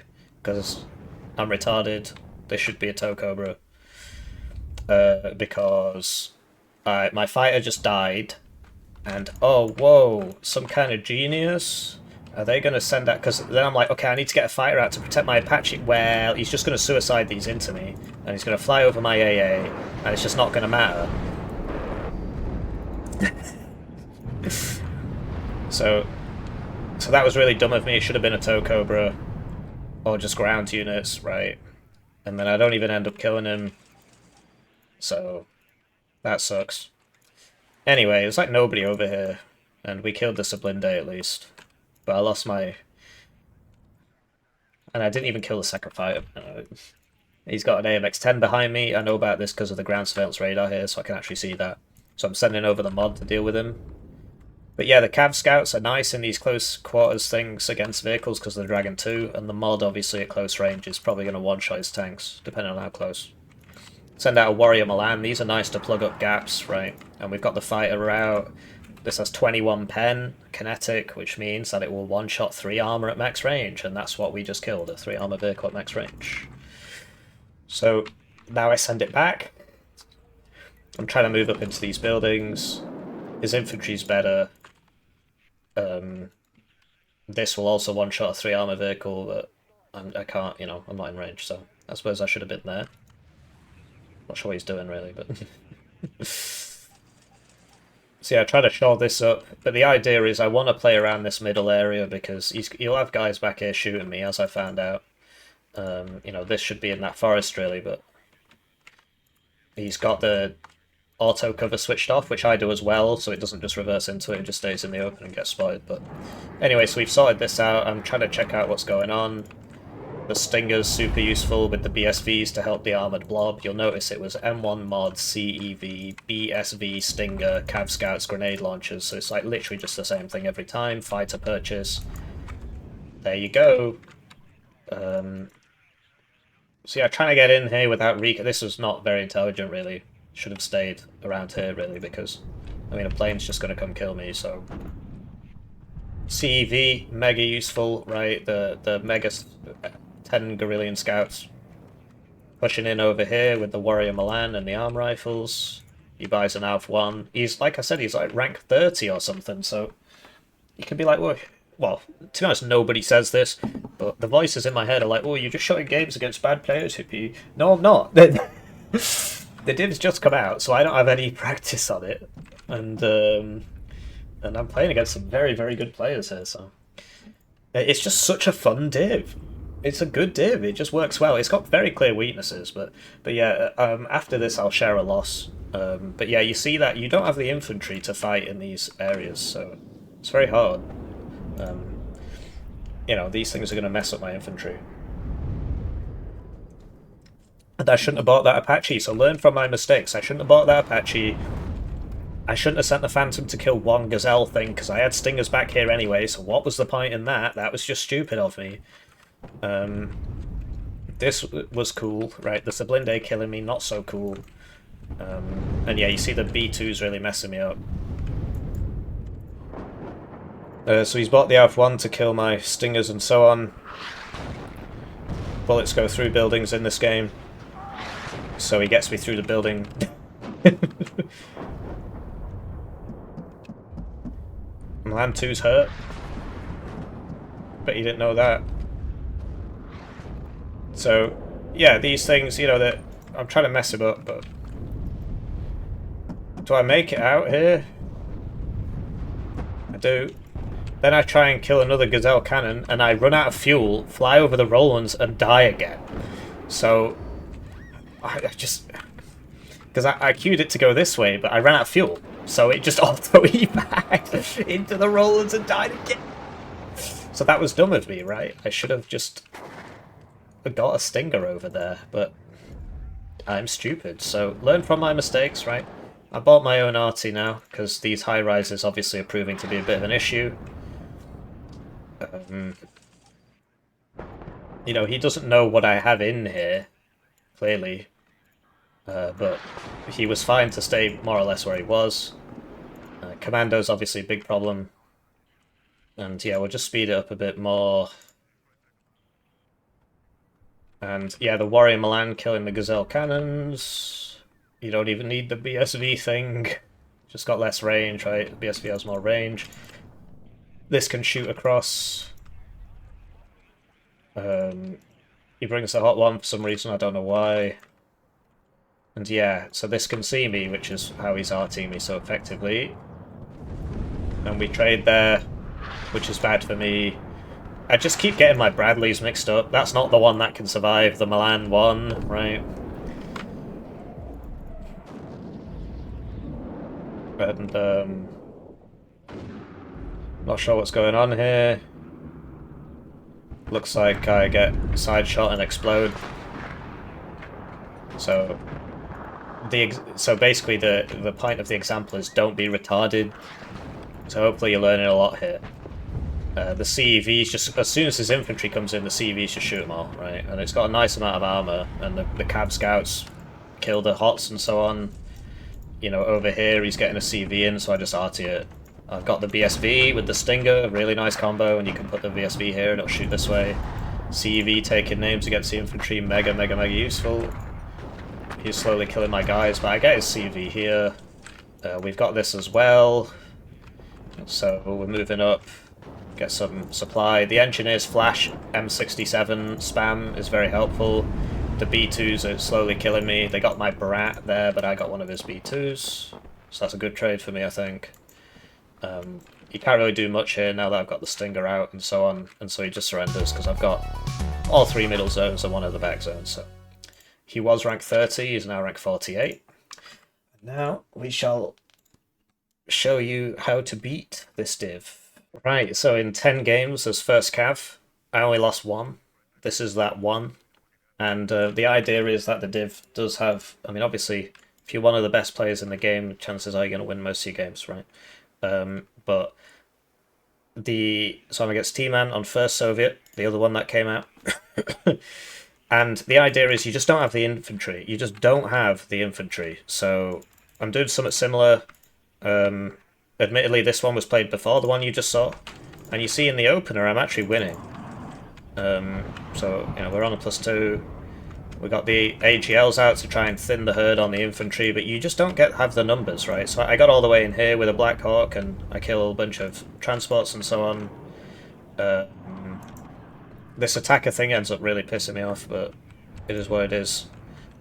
because I'm retarded. This should be a tow cobra. Because my fighter just died, and oh, whoa, some kind of genius. Are they going to send that? Because then I'm like, okay, I need to get a fighter out to protect my Apache. Well, he's just going to suicide these into me, and he's going to fly over my AA, and it's just not going to matter. So that was really dumb of me. It should have been a tow cobra, or just ground units, right? And then I don't even end up killing him. So that sucks. Anyway, there's like nobody over here, and we killed the Sublinde at least. But I lost my... And I didn't even kill the second fighter. He's got an AMX-10 behind me. I know about this because of the ground surveillance radar here, so I can actually see that. So I'm sending over the mod to deal with him. But yeah, the Cav Scouts are nice in these close quarters things against vehicles because of the Dragon 2, and the mod, obviously, at close range is probably going to one-shot his tanks, depending on how close. Send out a Warrior Milan. These are nice to plug up gaps, right? And we've got the fighter out. This has 21 pen, kinetic, which means that it will one-shot 3 armor at max range, and that's what we just killed, a 3 armor vehicle at max range. So now I send it back. I'm trying to move up into these buildings. His infantry's better. This will also one-shot a 3 armor vehicle, but I can't, you know, I'm not in range, so I suppose I should have been there. Not sure what he's doing, really, but... So yeah, I try to shore this up, but the idea is I want to play around this middle area because he'll have guys back here shooting me, as I found out. You know, this should be in that forest, really, but... He's got the auto cover switched off, which I do as well, so it doesn't just reverse into it, it just stays in the open and gets spotted. But anyway, so we've sorted this out. I'm trying to check out what's going on. The Stinger's super useful with the BSVs to help the armoured blob. You'll notice it was M1 mod, CEV, BSV, Stinger, Cav Scouts, grenade launchers, so it's like literally just the same thing every time. Fighter purchase. There you go. So yeah, trying to get in here without recon. This was not very intelligent, really. Should have stayed around here, really, because, I mean, a plane's just going to come kill me, so... CEV, mega useful, right? The mega 10 Guerrillian Scouts. Pushing in over here with the Warrior Milan and the arm rifles. He buys an Alpha 1. He's, like I said, he's like rank 30 or something, so... You can be like, well, to be honest, nobody says this, but the voices in my head are like, oh, you're just showing games against bad players, Hippie. No, I'm not. The div's just come out, so I don't have any practice on it, and I'm playing against some very, very good players here, so... It's just such a fun div. It's a good div, it just works well. It's got very clear weaknesses, but yeah, after this I'll share a loss. But yeah, you see that you don't have the infantry to fight in these areas, so it's very hard. You know, these things are going to mess up my infantry. And I shouldn't have bought that Apache, so learn from my mistakes. I shouldn't have bought that Apache. I shouldn't have sent the Phantom to kill one Gazelle thing, because I had Stingers back here anyway, so what was the point in that? That was just stupid of me. This was cool, right? The Sublinde killing me, not so cool. And yeah, you see the B2's really messing me up. So he's bought the Alpha 1 to kill my Stingers and so on. Bullets go through buildings in this game. So he gets me through the building. Milan 2's hurt. But he didn't know that. So, yeah, these things, you know, that I'm trying to mess him up, but... Do I make it out here? I do. Then I try and kill another Gazelle cannon, and I run out of fuel, fly over the Rolands, and die again. So... I just... Because I queued it to go this way, but I ran out of fuel. so it just auto-evac into the rollers and died again. So that was dumb of me, right? I should have just got a stinger over there, but I'm stupid. So learn from my mistakes, right? I bought my own arty now, because these high rises obviously are proving to be a bit of an issue. You know, he doesn't know what I have in here, clearly. But he was fine to stay more or less where he was. Commando's obviously a big problem. And yeah, we'll just speed it up a bit more. And yeah, the Warrior Milan killing the Gazelle cannons. You don't even need the BSV thing. Just got less range, right? The BSV has more range. This can shoot across. He brings the hot one for some reason, I don't know why. And yeah, so this can see me, which is how he's arting me so effectively. And we trade there, which is bad for me. I just keep getting my Bradleys mixed up. That's not the one that can survive the Milan one, right? And, not sure what's going on here. Looks like I get side shot and explode. So basically the point of the example is don't be retarded. So hopefully you're learning a lot here. The CEVs, just as soon as his infantry comes in, the CEVs just shoot them all, right? And it's got a nice amount of armor, and the Cav scouts kill the HOTS and so on. You know, over here he's getting a CV in, so I just arty it. I've got the BSV with the Stinger, really nice combo, and you can put the VSV here and it'll shoot this way. CEV taking names against the infantry, mega useful. He's slowly killing my guys, but I get his CV here. We've got this as well. So we're moving up, get some supply. The engineer's flash M67 spam is very helpful. The B2s are slowly killing me. They got my Brat there, but I got one of his B2s. So that's a good trade for me, I think. He can't really do much here now that I've got the Stinger out and so on, and so he just surrenders because I've got all three middle zones and one of the back zones. So he was rank 30, he's now rank 48. Now we shall show you how to beat this div. Right, so in 10 games as first Cav, I only lost one. This is that one. And the idea is that the div does have, I mean, obviously, if you're one of the best players in the game, chances are you're going to win most of your games, right? But so I'm against T-Man on First Soviet, the other one that came out. And the idea is you just don't have the infantry. You just don't have the infantry. So I'm doing something similar. Admittedly, this one was played before the one you just saw. And you see in the opener, I'm actually winning. So, you know, we're on a +2. We got the AGLs out to try and thin the herd on the infantry, but you just don't have the numbers, right? So I got all the way in here with a Black Hawk, and I kill a bunch of transports and so on. This attacker thing ends up really pissing me off, but it is what it is.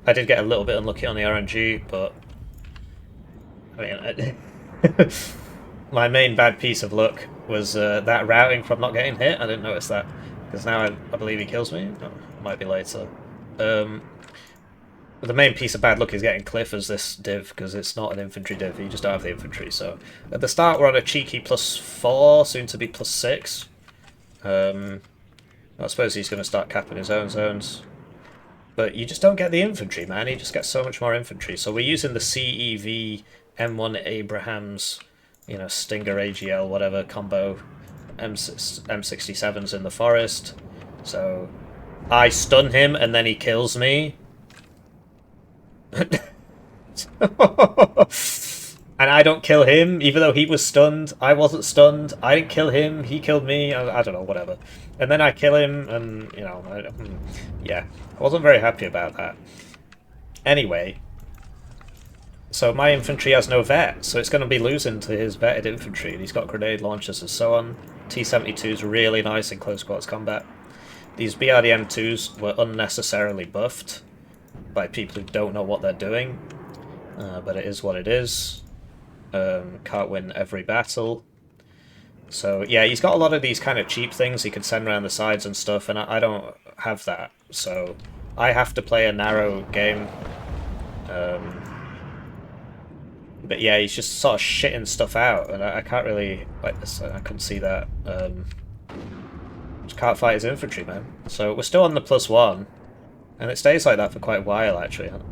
I did get a little bit unlucky on the RNG, but I mean, my main bad piece of luck was that routing from not getting hit. I didn't notice that, because now I believe he kills me. No, it might be later. The main piece of bad luck is getting Cliff as this div, because it's not an infantry div, you just don't have the infantry. So at the start we're on a cheeky +4, soon to be +6. I suppose he's going to start capping his own zones. But you just don't get the infantry, man. You just get so much more infantry. So we're using the CEV M1 Abrahams, you know, Stinger AGL, whatever, combo. M67's in the forest. So I stun him and then he kills me. And I don't kill him, even though he was stunned. I wasn't stunned. I didn't kill him. He killed me. I don't know, whatever. And then I kill him, and, you know, yeah. I wasn't very happy about that. Anyway, so my infantry has no vet, so it's going to be losing to his vetted infantry. And he's got grenade launchers and so on. T-72 is really nice in close quarters combat. These BRDM2s were unnecessarily buffed by people who don't know what they're doing. But it is what it is. Can't win every battle. So yeah, he's got a lot of these kind of cheap things he can send around the sides and stuff, and I don't have that. So I have to play a narrow game. But yeah, he's just sort of shitting stuff out, and I can't really like this. I couldn't see that. Just can't fight his infantry, man. So we're still on the +1, and it stays like that for quite a while, actually. I'm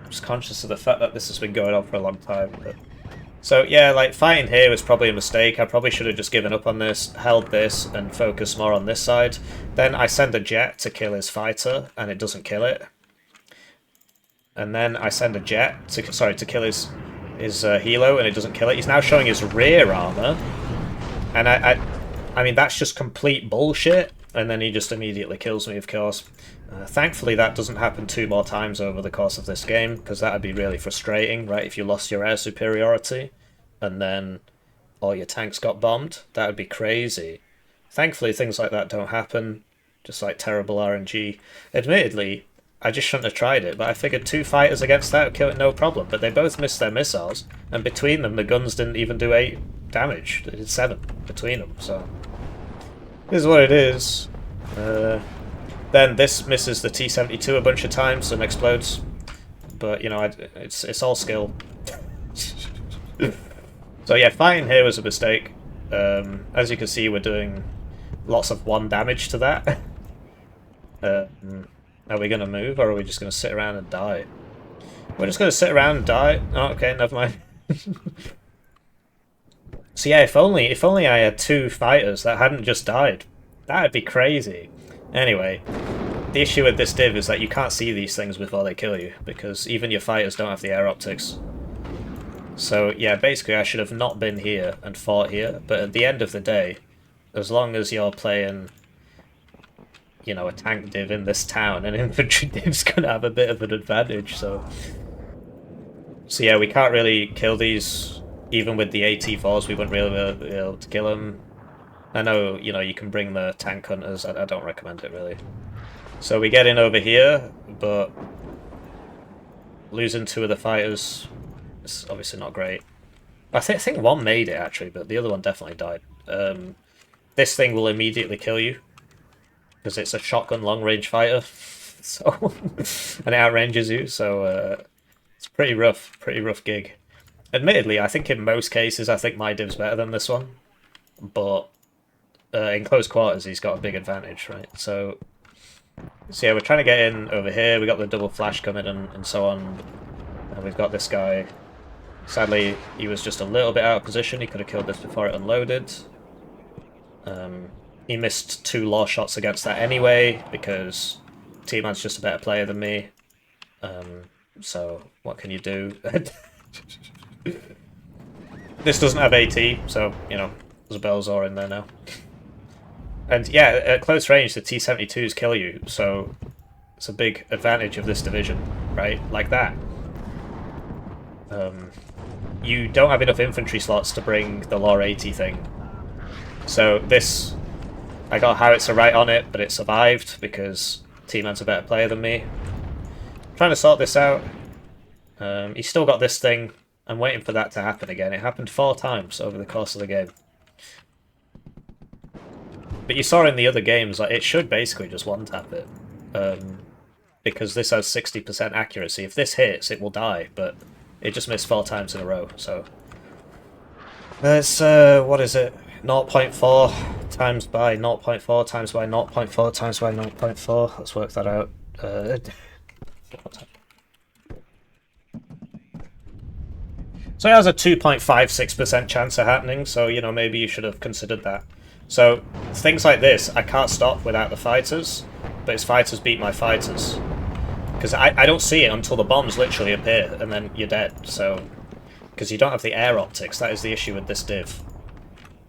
just conscious of the fact that this has been going on for a long time. But... So yeah, like fighting here was probably a mistake. I probably should have just given up on this, held this, and focused more on this side. Then I send a jet to kill his fighter, and it doesn't kill it. And then I send a jet to kill his helo, and it doesn't kill it. He's now showing his rear armor, and I mean that's just complete bullshit. And then he just immediately kills me, of course. Thankfully, that doesn't happen 2 more times over the course of this game, because that would be really frustrating, right? If you lost your air superiority, and then all your tanks got bombed, that would be crazy. Thankfully, things like that don't happen, just like terrible RNG. Admittedly, I just shouldn't have tried it, but I figured 2 fighters against that would kill it no problem, but they both missed their missiles, and between them, the guns didn't even do 8 damage. They did 7 between them, so... This is what it is. Then this misses the T-72 a bunch of times and explodes. But, you know, it's all skill. So yeah, fighting here was a mistake. As you can see, we're doing lots of 1 damage to that. Are we going to move, or are we just going to sit around and die? We're just going to sit around and die? Oh, okay, never mind. So yeah, if only I had 2 fighters that hadn't just died. That'd be crazy. Anyway, the issue with this div is that you can't see these things before they kill you, because even your fighters don't have the air optics. So yeah, basically I should have not been here and fought here, but at the end of the day, as long as you're playing, you know, a tank div in this town, an infantry div's gonna have a bit of an advantage, so yeah, we can't really kill these. Even with the AT-4s, we wouldn't really be able to kill them. I know, you know, you can bring the tank hunters. I don't recommend it, really. So we get in over here, but losing 2 of the fighters is obviously not great. I think 1 made it, actually, but the other one definitely died. This thing will immediately kill you, because it's a shotgun long-range fighter, so and it outranges you, so it's pretty rough gig. Admittedly, I think in most cases, I think my div's better than this one, but in close quarters, he's got a big advantage, right? So yeah, we're trying to get in over here. We got the double flash coming and so on, and we've got this guy. Sadly, he was just a little bit out of position. He could have killed this before it unloaded. He missed 2 law shots against that anyway, because T-Man's just a better player than me. So what can you do? This doesn't have AT, so, you know, there's a Belzor in there now. And yeah, at close range, the T-72s kill you, so it's a big advantage of this division, right? Like that. You don't have enough infantry slots to bring the Law 80 thing. So this, I got Howitzer right on it, but it survived because T-Man's a better player than me. I'm trying to sort this out. He's still got this thing. I'm waiting for that to happen again. It happened 4 times over the course of the game. But you saw in the other games, like, it should basically just one-tap it. Because this has 60% accuracy. If this hits, it will die, but it just missed 4 times in a row, so... There's, what is it? 0.4 times by 0.4 times by 0.4 times by 0.4. Let's work that out. So it has a 2.56% chance of happening, so, you know, maybe you should have considered that. So, things like this, I can't stop without the fighters, but his fighters beat my fighters. Because I don't see it until the bombs literally appear, and then you're dead, so... Because you don't have the air optics, that is the issue with this div.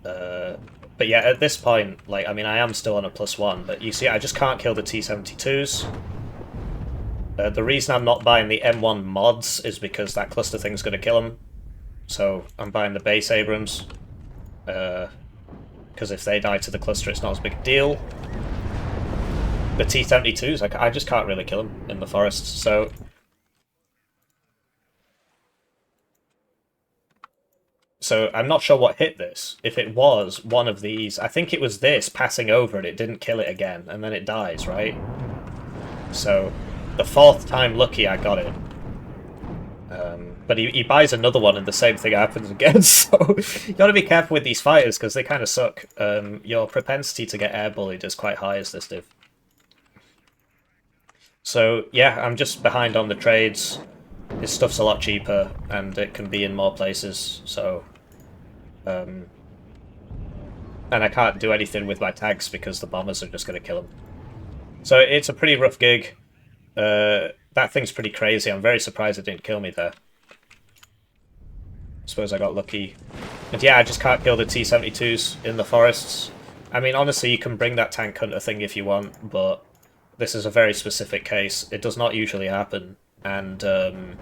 But yeah, at this point, like, I mean, I am still on a +1, but you see, I just can't kill the T-72s. The reason I'm not buying the M1 mods is because that cluster thing's going to kill them. So I'm buying the base Abrams. Because if they die to the cluster, it's not as big a deal. The T-72s, I just can't really kill them in the forests, so... So I'm not sure what hit this. If it was one of these, I think it was this passing over and it didn't kill it again, and then it dies, right? So the 4th time lucky I got it. But he buys another one and the same thing happens again, so you gotta be careful with these fighters because they kind of suck. Your propensity to get air bullied is quite high as this div. So yeah, I'm just behind on the trades. His stuff's a lot cheaper and it can be in more places, so... and I can't do anything with my tags because the bombers are just going to kill him. So it's a pretty rough gig. That thing's pretty crazy. I'm very surprised it didn't kill me there. I suppose I got lucky. And yeah, I just can't kill the T-72s in the forests. I mean, honestly, you can bring that tank hunter thing if you want, but this is a very specific case. It does not usually happen, and then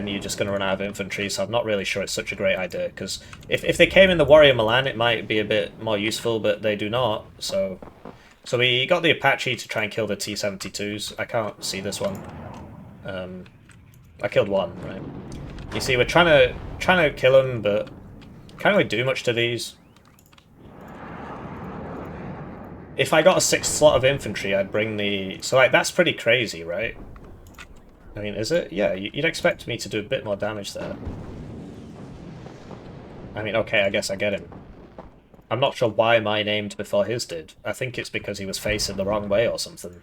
you're just going to run out of infantry, so I'm not really sure it's such a great idea, because if they came in the Warrior Milan, it might be a bit more useful, but they do not, so... So we got the Apache to try and kill the T-72s. I can't see this one. I killed one, right? You see, we're trying to kill them, but can't really do much to these. If I got a 6th slot of infantry, I'd bring the... So, like, that's pretty crazy, right? I mean, is it? Yeah, you'd expect me to do a bit more damage there. I mean, okay, I guess I get him. I'm not sure why mine aimed before his did. I think it's because he was facing the wrong way or something.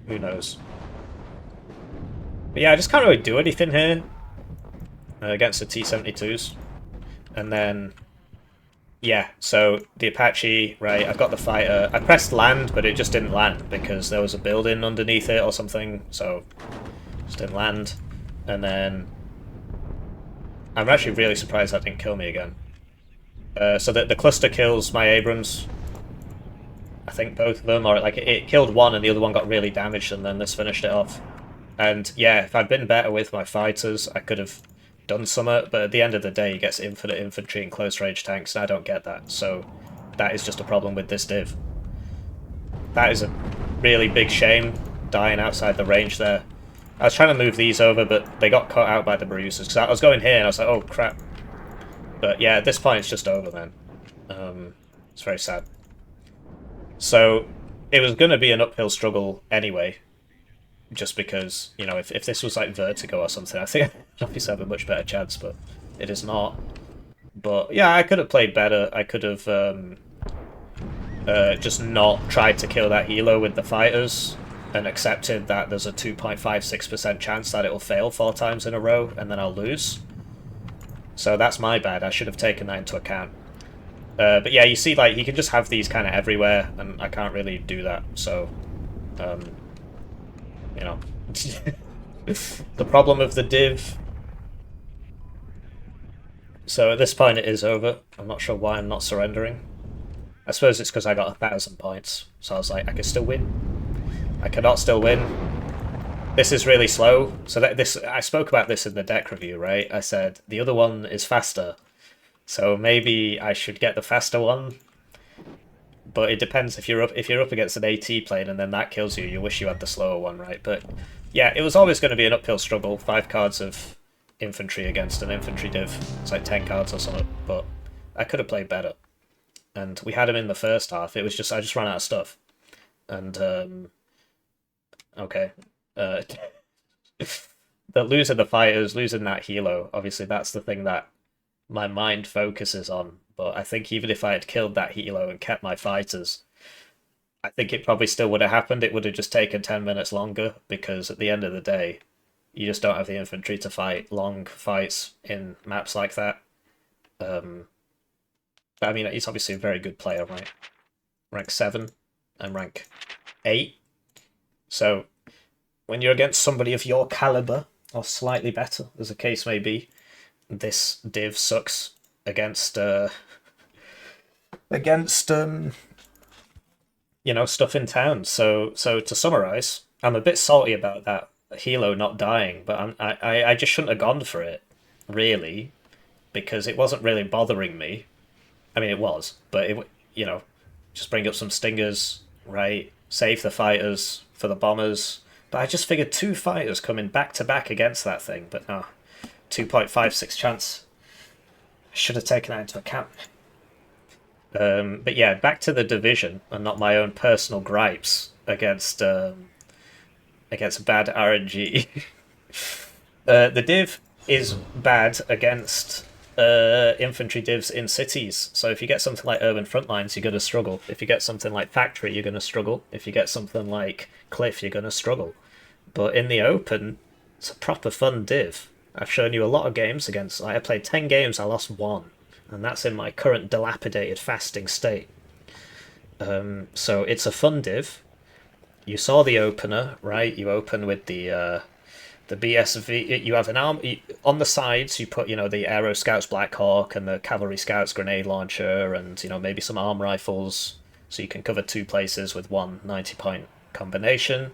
Who knows? But yeah, I just can't really do anything here against the T-72s. And then... Yeah, so the Apache, right, I've got the fighter. I pressed land, but it just didn't land because there was a building underneath it or something, so just didn't land. And then I'm actually really surprised that didn't kill me again. So the cluster kills my Abrams. I think both of them, or like it killed one and the other one got really damaged and then this finished it off. And yeah, if I'd been better with my fighters, I could have done something, but at the end of the day he gets infinite infantry and close range tanks and I don't get that, so that is just a problem with this div. That is a really big shame, dying outside the range there. I was trying to move these over, but they got caught out by the bruisers, because I was going here and I was like, oh crap. But yeah, at this point it's just over, man. It's very sad. So it was going to be an uphill struggle anyway, just because, you know, if this was like Vertigo or something, I think I'd obviously have a much better chance, but it is not. But yeah, I could have played better. I could have just not tried to kill that helo with the fighters and accepted that there's a 2.56% chance that it'll fail 4 times in a row and then I'll lose. So that's my bad. I should have taken that into account. But yeah, you see, like, he can just have these kind of everywhere, and I can't really do that, so... you know. The problem of the div. So at this point it is over. I'm not sure why I'm not surrendering. I suppose it's because I got 1,000 points, so I was like, I can still win. I cannot still win. This is really slow. So I spoke about this in the deck review, right? I said the other one is faster, so maybe I should get the faster one. But it depends if you're up against an AT plane and then that kills you. You wish you had the slower one, right? But yeah, it was always going to be an uphill struggle. 5 cards of infantry against an infantry div. It's like 10 cards or something. But I could have played better. And we had him in the first half. It was just I just ran out of stuff. And okay. The losing the fighters, losing that helo, obviously that's the thing that my mind focuses on. But I think even if I had killed that helo and kept my fighters, I think it probably still would have happened. It would have just taken 10 minutes longer, because at the end of the day, you just don't have the infantry to fight long fights in maps like that. I mean, he's obviously a very good player, right? Rank 7 and rank 8. So when you're against somebody of your caliber, or slightly better, as the case may be, this div sucks against you know, stuff in town. So to summarize, I'm a bit salty about that helo not dying, but I just shouldn't have gone for it, really, because it wasn't really bothering me. I mean, it was, but it, you know, just bring up some stingers, right? Save the fighters for the bombers. But I just figured 2 fighters coming back to back against that thing, but no, 2.56 chance. I should have taken that into account. But yeah, back to the division and not my own personal gripes against bad RNG. The div is bad against infantry divs in cities. So if you get something like urban frontlines, you're going to struggle. If you get something like factory, you're going to struggle. If you get something like cliff, you're going to struggle. But in the open, it's a proper fun div. I've shown you a lot of games against. Like, I played 10 games, I lost 1, and that's in my current dilapidated fasting state. So it's a fun div. You saw the opener, right? You open with the BSV. You have an arm on the sides. You put, the Aero Scouts Black Hawk and the Cavalry Scouts Grenade Launcher, and maybe some arm rifles, so you can cover 2 places with one 90-point combination.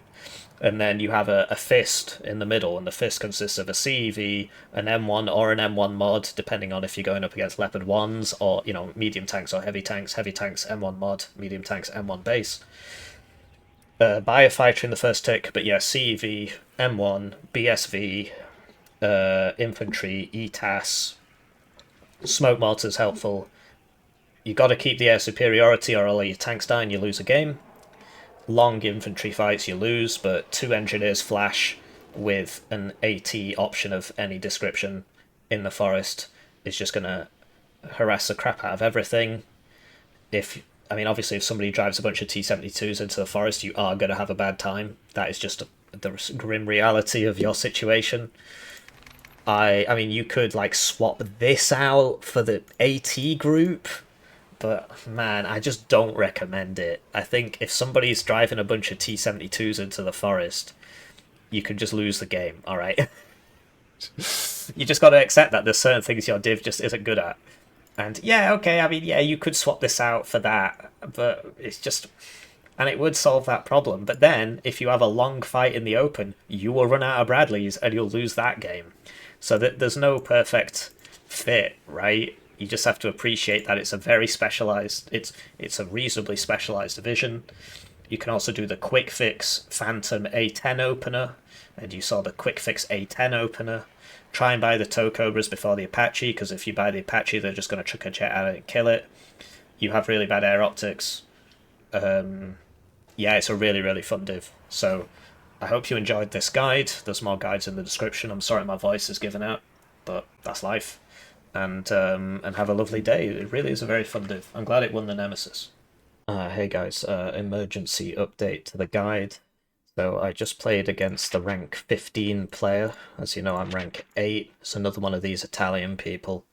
And then you have a fist in the middle, and the fist consists of a CEV, an M1 or an M1 mod, depending on if you're going up against Leopard 1s or, medium tanks or heavy tanks, M1 mod, medium tanks, M1 base. Buy a fighter in the first tick, but yeah, CEV, M1, BSV, infantry, ETAS, smoke mortars helpful. You got to keep the air superiority or all your tanks die and you lose a game. Long infantry fights you lose, but 2 engineers flash with an AT option of any description in the forest is just going to harass the crap out of everything. Obviously, if somebody drives a bunch of T-72s into the forest, you are going to have a bad time. That is just the grim reality of your situation. You could, swap this out for the AT group, but, man, I just don't recommend it. I think if somebody's driving a bunch of T-72s into the forest, you could just lose the game, alright? You just got to accept that there's certain things your div just isn't good at. And yeah, okay, you could swap this out for that, but it's just... And it would solve that problem. But then, if you have a long fight in the open, you will run out of Bradleys and you'll lose that game. So there's no perfect fit, right? You just have to appreciate that it's a very specialized... It's a reasonably specialized division. You can also do the quick fix Phantom A10 opener, and you saw the quick fix A10 opener. Try and buy the tow cobras before the Apache, because if you buy the Apache, they're just going to chuck a jet at it and kill it. You have really bad air optics. It's a really, really fun div. So I hope you enjoyed this guide. There's more guides in the description. I'm sorry my voice is giving out, but that's life. And have a lovely day. It really is a very fun div. I'm glad it won the Nemesis. Hey guys, emergency update to the guide. So I just played against the rank 15 player. As you know, I'm rank 8. It's another one of these Italian people.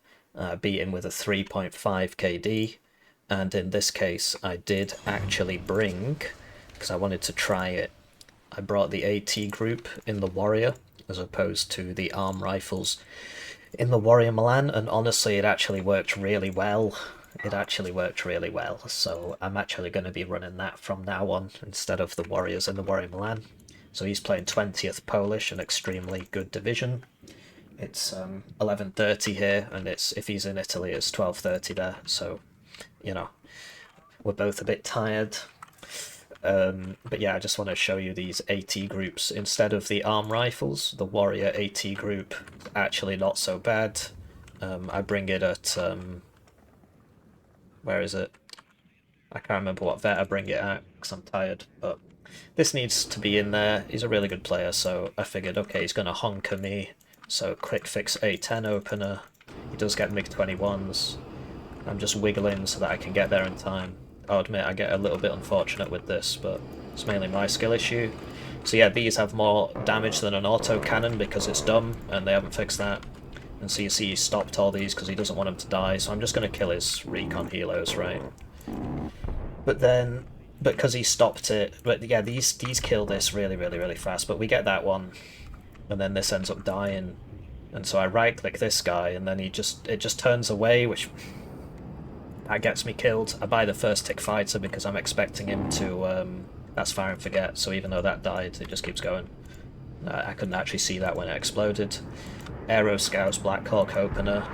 Beat him with a 3.5 KD. And in this case, I did actually bring, because I wanted to try it, I brought the AT group in the Warrior, as opposed to the arm rifles in the Warrior Milan. And honestly, it actually worked really well. So I'm actually going to be running that from now on instead of the Warriors and the Warrior Milan. So he's playing 20th Polish, an extremely good division. It's 11:30 here, and if he's in Italy, it's 12:30 there. So, we're both a bit tired. But yeah, I just want to show you these AT groups. Instead of the arm rifles, the Warrior AT group, actually not so bad. I bring it at... where is it? I can't remember what vet I bring it at, because I'm tired, but this needs to be in there. He's a really good player, so I figured, okay, he's going to honker me. So quick fix A10 opener. He does get MiG-21s. I'm just wiggling so that I can get there in time. I'll admit I get a little bit unfortunate with this, but it's mainly my skill issue. So yeah, these have more damage than an auto cannon because it's dumb, and they haven't fixed that. And so you see he stopped all these because he doesn't want them to die, so I'm just going to kill his recon helos, right? But then, because he stopped it, but yeah, these kill this really, really, really fast, but we get that one, and then this ends up dying. And so I right-click this guy, and then it just turns away, which... that gets me killed. I buy the first tick fighter because I'm expecting him to... that's fire and forget, so even though that died, it just keeps going. I couldn't actually see that when it exploded. Aero Scouts Black Hawk opener.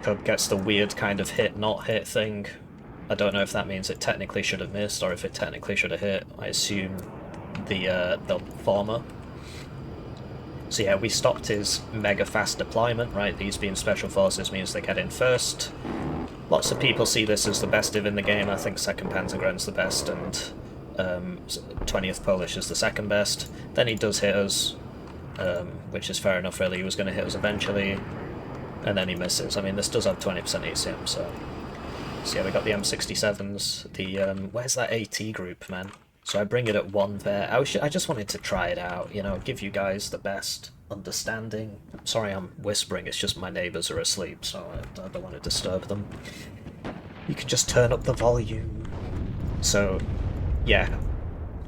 Cub gets the weird kind of hit-not hit thing. I don't know if that means it technically should have missed or if it technically should have hit. I assume the former. So yeah, we stopped his mega fast deployment, right? These being special forces means they get in first. Lots of people see this as the best div in the game. I think 2nd Panzergren's the best and 20th Polish is the second best. Then he does hit us. which is fair enough really. He was going to hit us eventually, and then he misses. I mean, this does have 20% ECM, so yeah, we got the M67s. The where's that AT group, man? So I bring it at 1 there. I just wanted to try it out, you know, give you guys the best understanding. Sorry I'm whispering, it's just my neighbours are asleep, so I don't want to disturb them. You can just turn up the volume. So, yeah,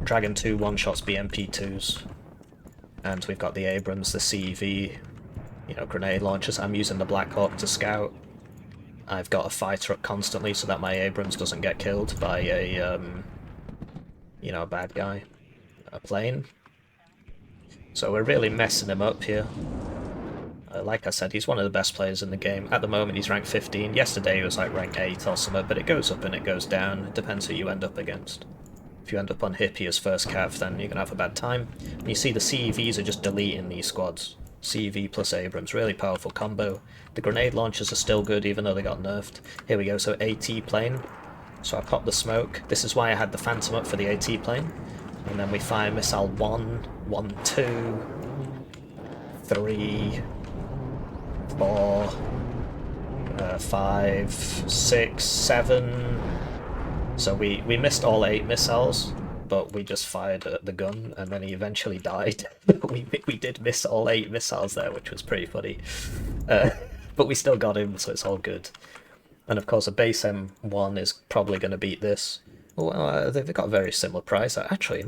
Dragon 2 one-shots BMP2s. And we've got the Abrams, the CEV, you know, grenade launchers. I'm using the Black Hawk to scout. I've got a fighter up constantly so that my Abrams doesn't get killed by a, you know, a bad guy. A plane. So we're really messing him up here. Like I said, he's one of the best players in the game. At the moment he's ranked 15. Yesterday he was like rank 8 or something, but it goes up and it goes down. It depends who you end up against. If you end up on Hippie as first cav, then you're going to have a bad time. And you see the CEVs are just deleting these squads. CEV plus Abrams, really powerful combo. The grenade launchers are still good even though they got nerfed. Here we go, so AT plane. So I pop the smoke. This is why I had the Phantom up for the AT plane. And then we fire missile 1, 1, 2, 3, 4, 5, 6, 7. So we missed all 8 missiles, but we just fired at the gun, and then he eventually died. we did miss all 8 missiles there, which was pretty funny. But we still got him, so it's all good. And of course a base M1 is probably going to beat this. Well, they've got a very similar price. Actually,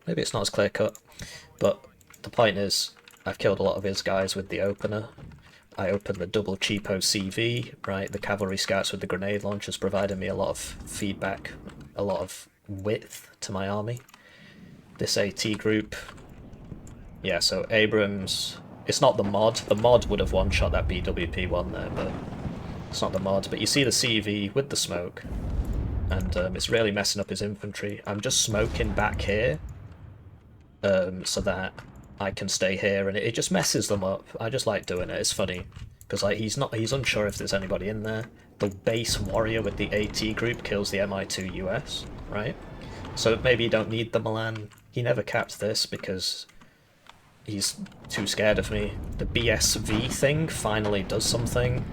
maybe it's not as clear-cut. But the point is, I've killed a lot of his guys with the opener. I opened the double cheapo CV, right? The cavalry scouts with the grenade launchers provided me a lot of feedback, a lot of width to my army. This AT group, yeah, so Abrams, it's not the mod. The mod would have one-shot that BWP-1 there, but it's not the mod. But you see the CV with the smoke, and it's really messing up his infantry. I'm just smoking back here, so that I can stay here, and it just messes them up. I just like doing it. It's funny because like he's unsure if there's anybody in there. The base warrior with the AT group kills the MI2 US, right? So maybe you don't need the Milan. He never capped this because he's too scared of me. The BSV thing finally does something.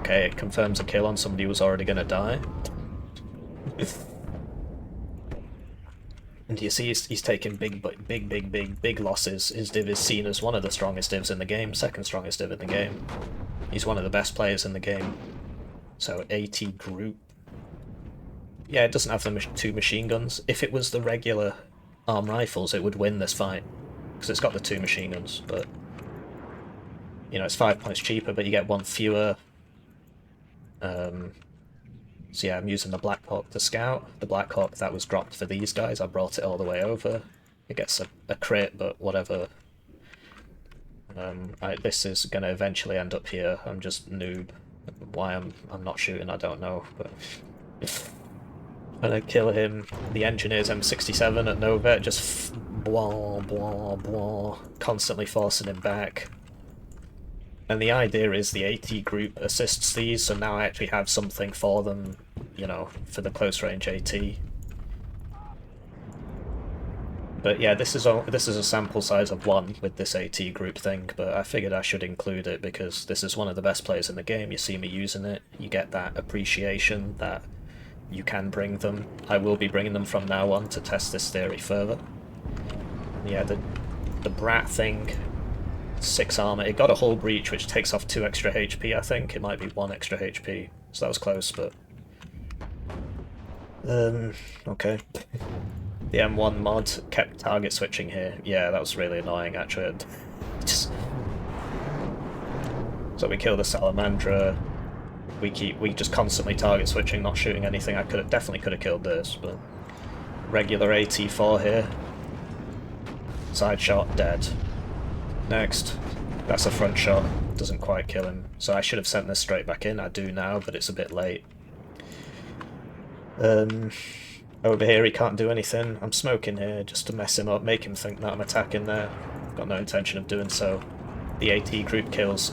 Okay, it confirms a kill on somebody who was already gonna die. And you see he's taking big losses. His div is seen as one of the strongest divs in the game, second strongest div in the game. He's one of the best players in the game. So AT group. Yeah, it doesn't have the 2 machine guns. If it was the regular arm rifles, it would win this fight. Because it's got the 2 machine guns, but... You know, it's 5 points cheaper, but you get 1 fewer. So yeah, I'm using the Black Hawk to scout. The Black Hawk that was dropped for these guys, I brought it all the way over. It gets a crit, but whatever. This is going to eventually end up here. I'm just noob. Why I'm not shooting, I don't know. But I'm gonna kill him. The engineer's M67 at Nova, just blah blah blah, constantly forcing him back. And the idea is the AT group assists these, so now I actually have something for them, you know, for the close range AT. But yeah, this is a sample size of 1 with this AT group thing, but I figured I should include it because this is one of the best players in the game. You see me using it, you get that appreciation that you can bring them. I will be bringing them from now on to test this theory further. Yeah, the Brat thing, 6 armor. It got a hull breach, which takes off 2 extra HP, I think. It might be 1 extra HP, so that was close, but... okay. The M1 mod kept target switching here. Yeah, that was really annoying, actually. So we kill the Salamandra. We just constantly target switching, not shooting anything. I definitely could have killed this, but... Regular AT4 here. Side shot, dead. Next. That's a front shot. Doesn't quite kill him. So I should have sent this straight back in. I do now, but it's a bit late. Over here he can't do anything. I'm smoking here just to mess him up, make him think that I'm attacking there. Got no intention of doing so. The AT group kills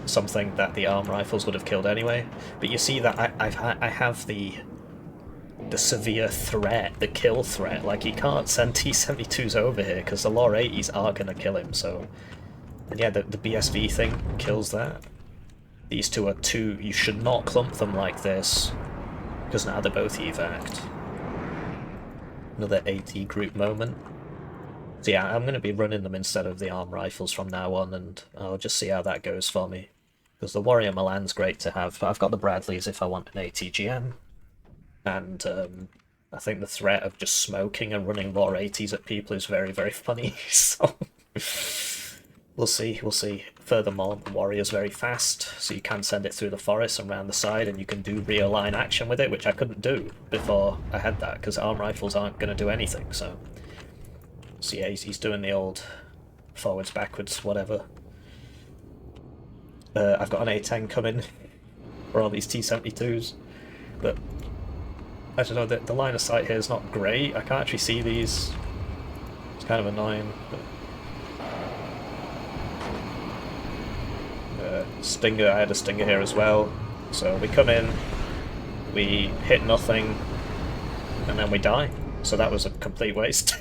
something that the arm rifles would have killed anyway. But you see that I have the the severe threat, the kill threat. Like, he can't send T-72s over here because the Law 80s are going to kill him, so... And yeah, the BSV thing kills that. These two are two... You should not clump them like this, because now they're both evac'd. Another AT group moment. So yeah, I'm going to be running them instead of the arm rifles from now on, and I'll just see how that goes for me. Because the Warrior Milan's great to have, but I've got the Bradleys if I want an ATGM. And I think the threat of just smoking and running Law 80s at people is very, very funny, so... We'll see, we'll see. Furthermore, the Warrior's very fast, so you can send it through the forest and round the side, and you can do rear line action with it, which I couldn't do before I had that, because arm rifles aren't going to do anything, so... So yeah, he's doing the old forwards, backwards, whatever. I've got an A10 coming for all these T-72s, but I don't know, the line of sight here is not great. I can't actually see these. It's kind of annoying. But... Stinger, I had a Stinger here as well. So we come in, we hit nothing, and then we die. So that was a complete waste.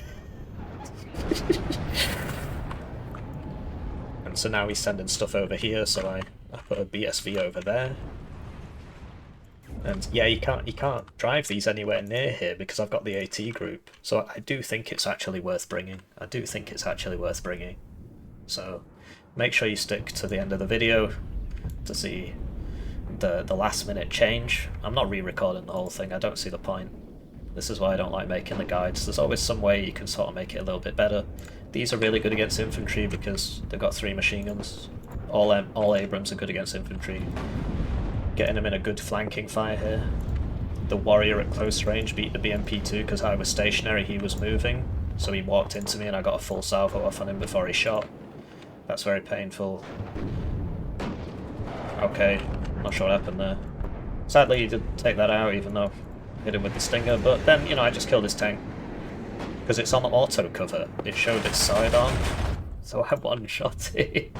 And so now he's sending stuff over here, so I put a BSV over there. And yeah, you can't drive these anywhere near here because I've got the AT group. So I do think it's actually worth bringing. So make sure you stick to the end of the video to see the last minute change. I'm not re-recording the whole thing, I don't see the point. This is why I don't like making the guides. There's always some way you can sort of make it a little bit better. These are really good against infantry because they've got 3 machine guns. All Abrams are good against infantry. Getting them in a good flanking fire here. The Warrior at close range beat the BMP2 because I was stationary, he was moving. So he walked into me and I got a full salvo off on him before he shot. That's very painful. Okay, not sure what happened there. Sadly, he did take that out even though I hit him with the Stinger, but then, you know, I just killed his tank. Because it's on the auto cover, it showed its sidearm, so I one-shot it.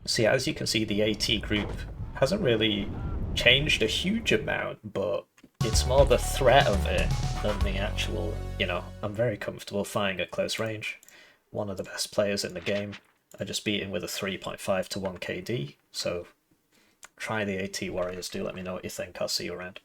So yeah, as you can see, the AT group hasn't really changed a huge amount, but it's more the threat of it than the actual, you know, I'm very comfortable firing at close range. One of the best players in the game. I just beat him with a 3.5 to 1 KD, so try the AT Warriors, do let me know what you think, I'll see you around.